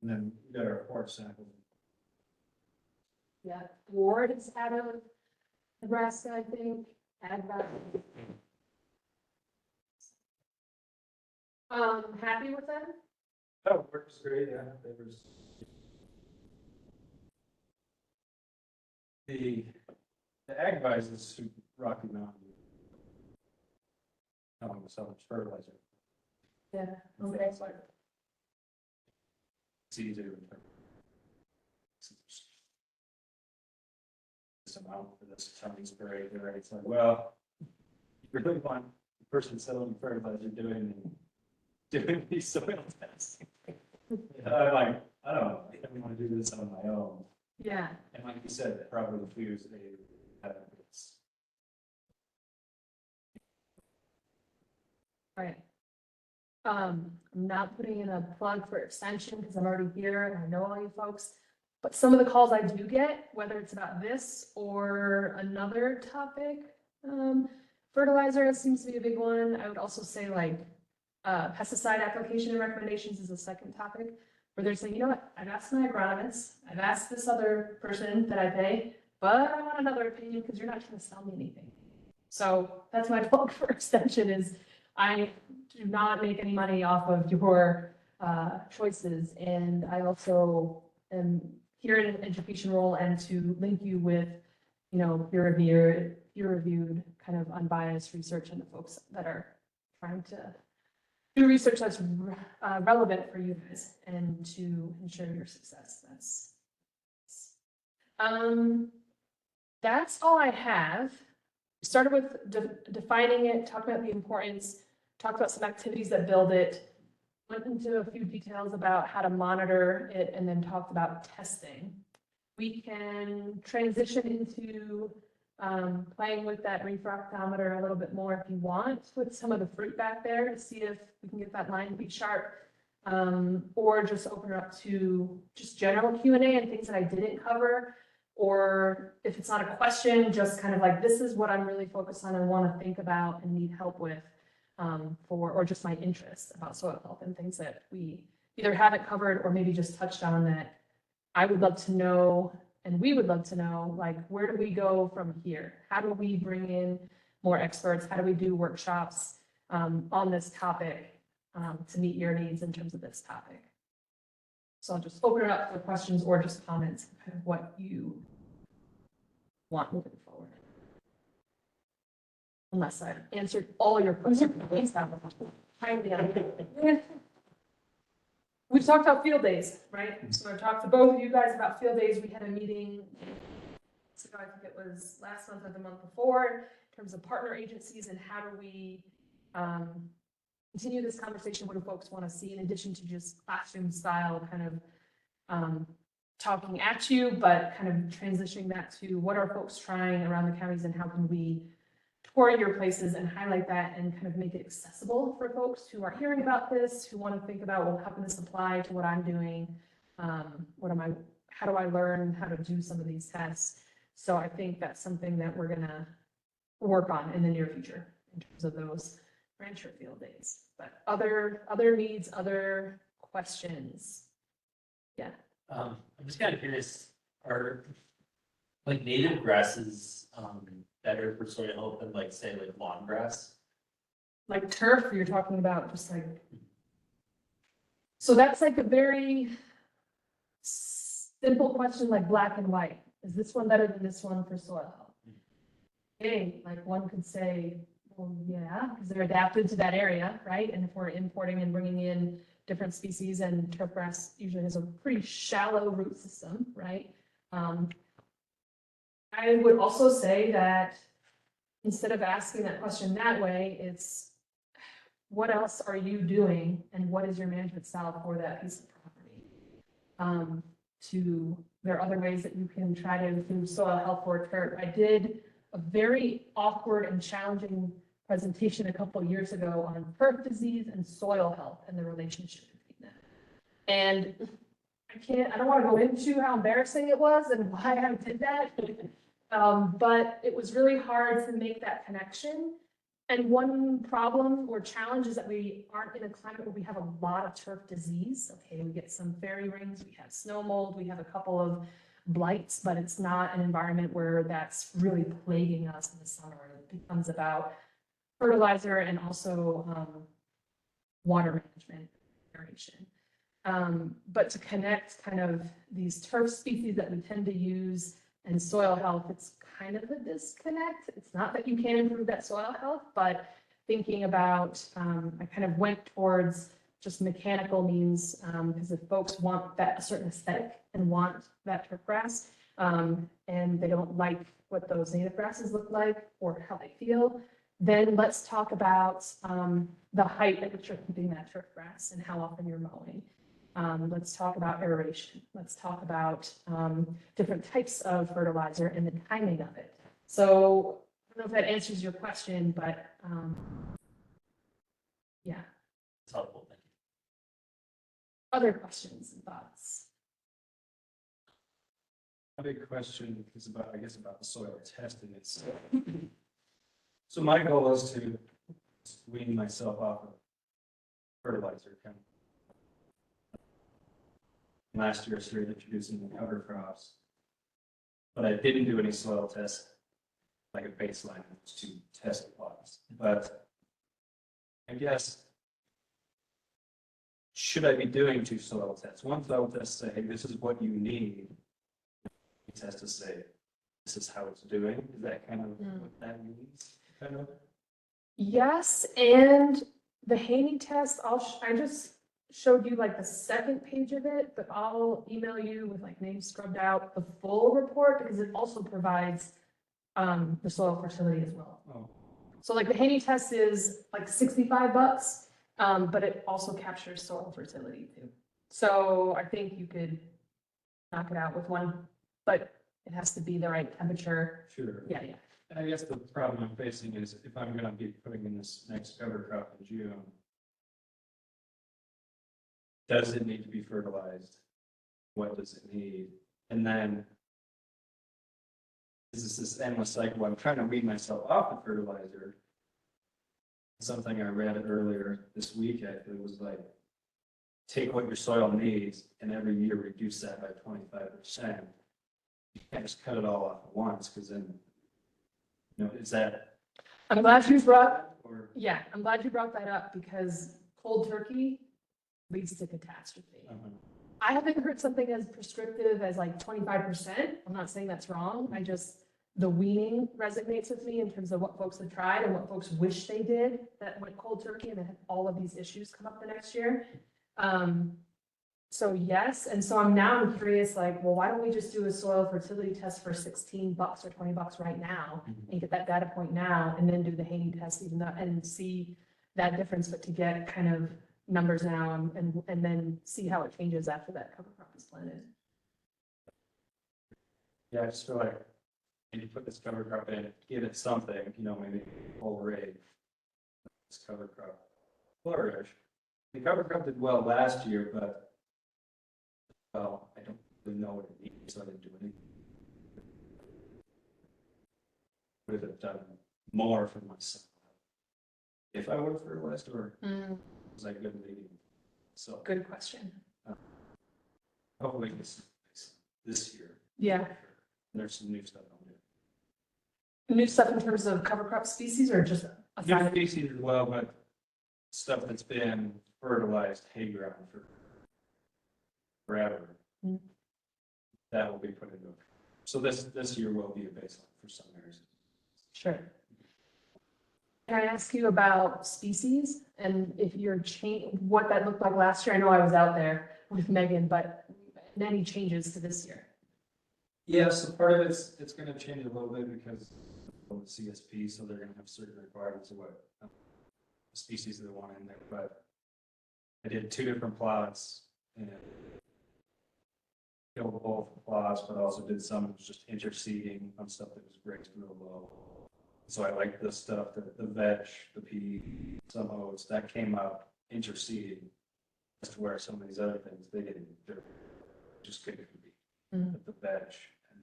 and then we got our port sample. Yeah. Ward is out of Nebraska, I think. Advice. Happy with them? Oh, works great, yeah, there was. The ag advice is Rocky Mountain. Telling us how much fertilizer. Yeah. Okay. It's easy to. This amount for this Chinese parade, right? It's like, well, you really want the person selling fertilizer doing these soil tests. And I'm like, I don't know, I don't want to do this on my own. Yeah. And like you said, probably fuse a it's Right. I'm not putting in a plug for extension because I'm already here and I know all you folks. But some of the calls I do get, whether it's about this or another topic, fertilizer seems to be a big one. I would also say like pesticide application and recommendations is a second topic where they're saying, you know what, I've asked my agronomist, I've asked this other person that I pay, but I want another opinion because you're not going to sell me anything. So that's my plug for extension is I do not make any money off of your choices. And I also am here in an education role and to link you with, you know, peer-reviewed kind of unbiased research and the folks that are trying to do research that's relevant for you guys and to ensure your success. That's all I have. Started with defining it, talked about the importance, talked about some activities that build it, went into a few details about how to monitor it, and then talked about testing. We can transition into playing with that refractometer a little bit more if you want, with some of the fruit back there to see if we can get that line to be sharp, or just open it up to just general Q&A and things that I didn't cover. Or if it's not a question, just kind of like, this is what I'm really focused on and want to think about and need help with or just my interest about soil health and things that we either haven't covered or maybe just touched on that I would love to know and we would love to know, like, where do we go from here? How do we bring in more experts? How do we do workshops on this topic to meet your needs in terms of this topic? So I'll just open it up for questions or just comments, kind of what you want moving forward. Unless I've answered all your questions. We've talked about field days, right? So I talked to both of you guys about field days. We had a meeting, I think it was last month or the month before, in terms of partner agencies and how do we continue this conversation. What do folks want to see in addition to just classroom style kind of talking at you, but kind of transitioning that to what are folks trying around the counties and how can we tour your places and highlight that and kind of make it accessible for folks who are hearing about this, who want to think about, well, how can this apply to what I'm doing? How do I learn how to do some of these tests? So I think that's something that we're gonna work on in the near future in terms of those rancher field days. But other needs, other questions? Yeah. I'm just kind of curious, are like native grasses better for soil health than like say like lawn grass? Like turf, you're talking about just like, So that's like a very simple question, like black and white. Is this one better than this one for soil health? Okay, like one could say, well, yeah, because they're adapted to that area, right? And if we're importing and bringing in different species, and turfgrass usually has a pretty shallow root system, right? I would also say that instead of asking that question that way, it's what else are you doing and what is your management style for that piece of property? There are other ways that you can try to improve soil health for turf. I did a very awkward and challenging presentation a couple of years ago on turf disease and soil health and the relationship between them. And I don't want to go into how embarrassing it was and why I did that. But it was really hard to make that connection. And one problem or challenge is that we aren't in a climate where we have a lot of turf disease. Okay, we get some fairy rings, we have snow mold, we have a couple of blights, but it's not an environment where that's really plaguing us in the summer. It becomes about fertilizer and also water management, irrigation. But to connect kind of these turf species that we tend to use and soil health, it's kind of a disconnect. It's not that you can't improve that soil health, but thinking about, I kind of went towards just mechanical means, because if folks want that a certain aesthetic and want that turf grass, and they don't like what those native grasses look like or how they feel, then let's talk about the height at which you're keeping that turf grass and how often you're mowing. Let's talk about aeration. Let's talk about different types of fertilizer and the timing of it. So I don't know if that answers your question, but yeah. It's helpful, thank you. Other questions and thoughts? A big question is about, I guess, about the soil testing itself. So my goal is to wean myself off of fertilizer chemicals. Last year, I started introducing the cover crops, but I didn't do any soil tests, like a baseline to test the plots. But I guess, should I be doing 2 soil tests? One soil test say, hey, this is what you need. A test to say, this is how it's doing. Is that kind of what that means? Kind of. Yes, and the Haney test, I just showed you like the second page of it, but I'll email you with like names scrubbed out the full report because it also provides the soil fertility as well. Oh. So like the Haney test is like $65, but it also captures soil fertility too. So I think you could knock it out with one, but it has to be the right temperature. Sure. Yeah, yeah. I guess the problem I'm facing is if I'm gonna be putting in this next cover crop in June, does it need to be fertilized? What does it need? And then is this endless cycle? I'm trying to weed myself off the fertilizer. Something I read earlier this week actually was like, take what your soil needs and every year reduce that by 25%. You can't just cut it all off at once because then, is that? I'm glad you brought, Or, yeah, I'm glad you brought that up because cold turkey leads to catastrophe. I haven't heard something as prescriptive as like 25%. I'm not saying that's wrong. The weaning resonates with me in terms of what folks have tried and what folks wish they did that went cold turkey and then had all of these issues come up the next year. So yes, and so I'm curious, like, well, why don't we just do a soil fertility test for $16 or $20 right now and get that data point now and then do the Haney test even though, and see that difference, but to get kind of numbers now and then see how it changes after that cover crop is planted. yeah, I just feel like when you put this cover crop in, give it something, maybe whole ray. This cover crop flourish. The cover crop did well last year, but well, I don't really know what it needs, so I didn't do anything. Would have done more for myself if I would have fertilized, or was I good leading? So Good question. hopefully this year. Yeah. There's some new stuff on it. New stuff in terms of cover crop species or just New species as well, but stuff that's been fertilized hay ground for forever. Mm. That will be put into, so this year will be a baseline for some areas. Sure. Can I ask you about species and if you're what that looked like last year? I know I was out there with Megan, but many changes to this year. Yeah, so part of it's gonna change a little bit because of the CSP, so they're gonna have certain requirements of what species they want in there, but I did 2 different plots and killed both plots, but also did some just interseeding on stuff that was grazed real low. So I like the stuff, the veg, the pea, some oats, that came up interseeding as to where some of these other things, they're just couldn't be. Mhm. But the veg and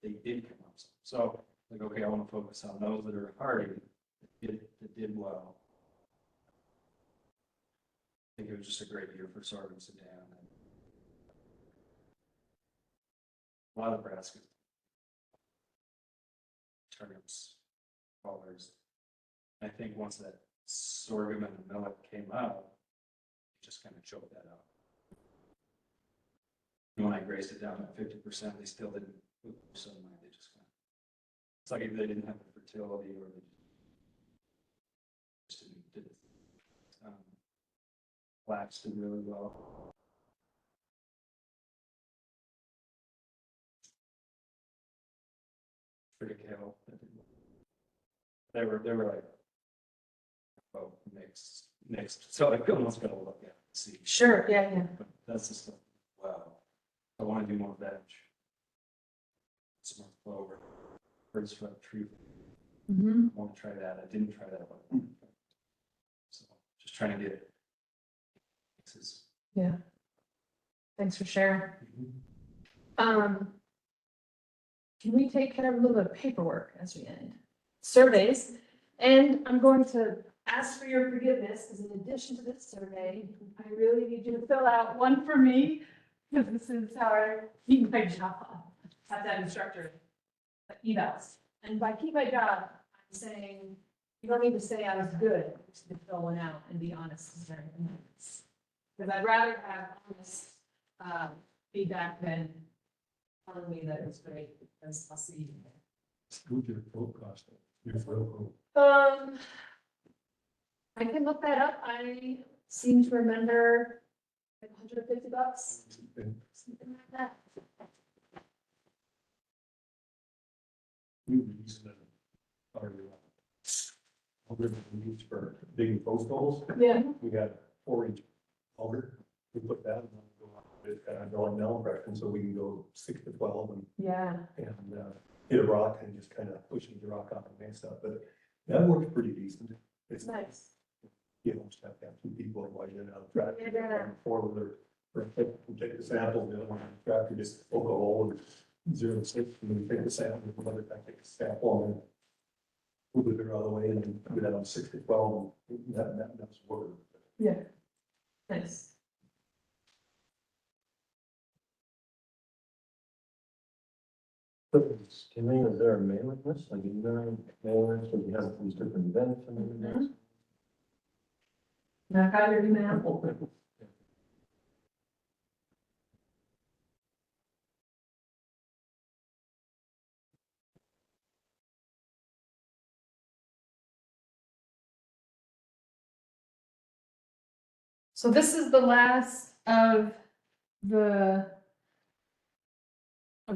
they did come up some. So like, okay, I want to focus on those that are hardy, that did well. I think it was just a great year for sorghum, Sudan. And a lot of brassicas, turnips, collards. I think once that sorghum and the millet came out, it just kind of choked that out. And when I grazed it down at 50%, they still didn't move some mind. They just kind of, it's like if they didn't have the fertility or they just didn't flax did really well. Pretty kale. They were like, oh, mixed. So I almost gotta look at it, and see. Sure, yeah. But that's the stuff. Wow. I want to do more veg. Some more clover. Birds from tree. Mm-hmm. I want to try that. I didn't try that one. So just trying to get mixes. Yeah. Thanks for sharing. Can we take care of a little bit of paperwork as we end? Surveys, and I'm going to ask for your forgiveness, because in addition to this survey, I really need you to fill out one for me, because this is how I keep my job. Have that instructor evals. And by keep my job, I'm saying, you don't need to say I was good, you just need to fill one out and be honest. Because I'd rather have honest feedback than telling me that it was great, because I'll see you there. Who's your quote cost? Your quote. I can look that up. I seem to remember like $150, something like that. We were using our needs for digging post holes. Yeah. We got 4-inch auger. We put that and go out with kind of drawing down pressure, so we can go 6 to 12 and Yeah. hit a rock and just kind of pushing the rock off and stuff. But that works pretty decent. It's Nice. You don't just have to have 2 people while you're out of tractor. Yeah. Forward or take the sample, the other one, tractor just poke a hole and 0 to 6, and then take the sample, and another guy take a sample and move it the other way, and then do that on 6 to 12, and that's work. Yeah. Nice. Kaleena, is there a mailing list, like email mailing list, where you have these different events and everything? Now, got your email. So this is the last of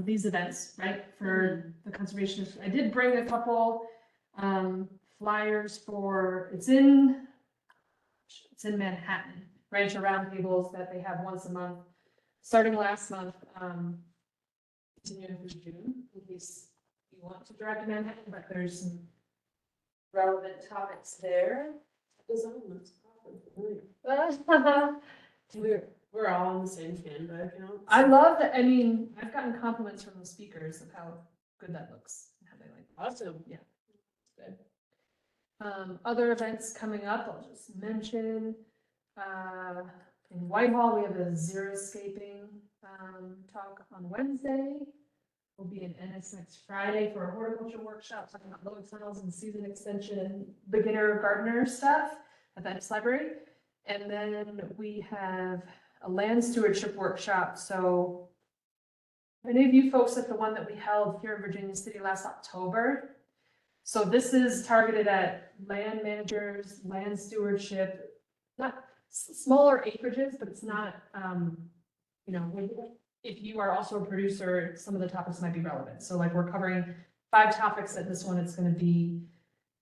these events, right, for the conservation. I did bring a couple flyers for, it's in Manhattan, Rancher Roundtables that they have once a month, starting last month, continuing through June, in case you want to drive to Manhattan, but there's some relevant topics there. We're all on the same Canva account. I love that. I mean, I've gotten compliments from the speakers of how good that looks. How they like it. Awesome. Yeah. Good. Other events coming up, I'll just mention, in Whitehall, we have a xeriscaping, talk on Wednesday. We'll be in Ennis next Friday for a horticulture workshop, talking about low tunnels and season extension and beginner gardener stuff at the Ennis Library. And then we have a land stewardship workshop. So many of you folks at the one that we held here in Virginia City last October. So this is targeted at land managers, land stewardship, not smaller acreages, but it's not, you know, if you are also a producer, some of the topics might be relevant. So like we're covering 5 topics at this one. It's going to be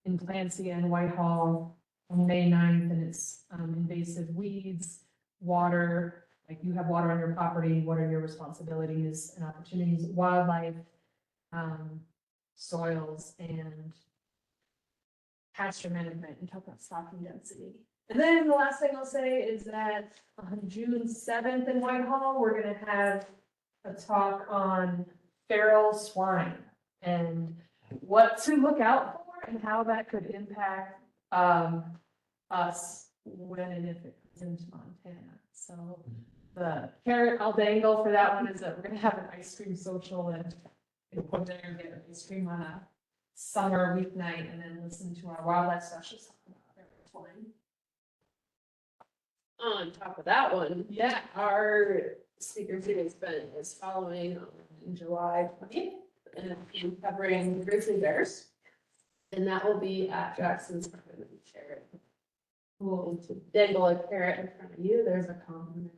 in Clancy and Whitehall on May 9th, and it's invasive weeds, water, like you have water on your property, what are your responsibilities and opportunities, wildlife, soils, and pasture management, and talk about stocking density. And then the last thing I'll say is that on June 7th in Whitehall, we're gonna have a talk on feral swine and what to look out for and how that could impact us when and if it comes into Montana. So the carrot I'll dangle for that one is that we're gonna have an ice cream social and go there and get an ice cream on a summer weeknight and then listen to our wildlife specialist talk about feral swine. On top of that one, Yeah. our speaker series event is following on July 20th and covering grizzly bears. And that will be at Jackson's Garden and Carrot. We'll dangle a carrot in front of you. There's a compliment.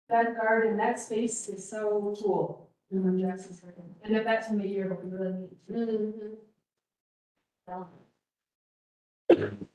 That garden, that space is so cool. Jackson's Garden. And at that time of year, it'll be really neat. Mhm.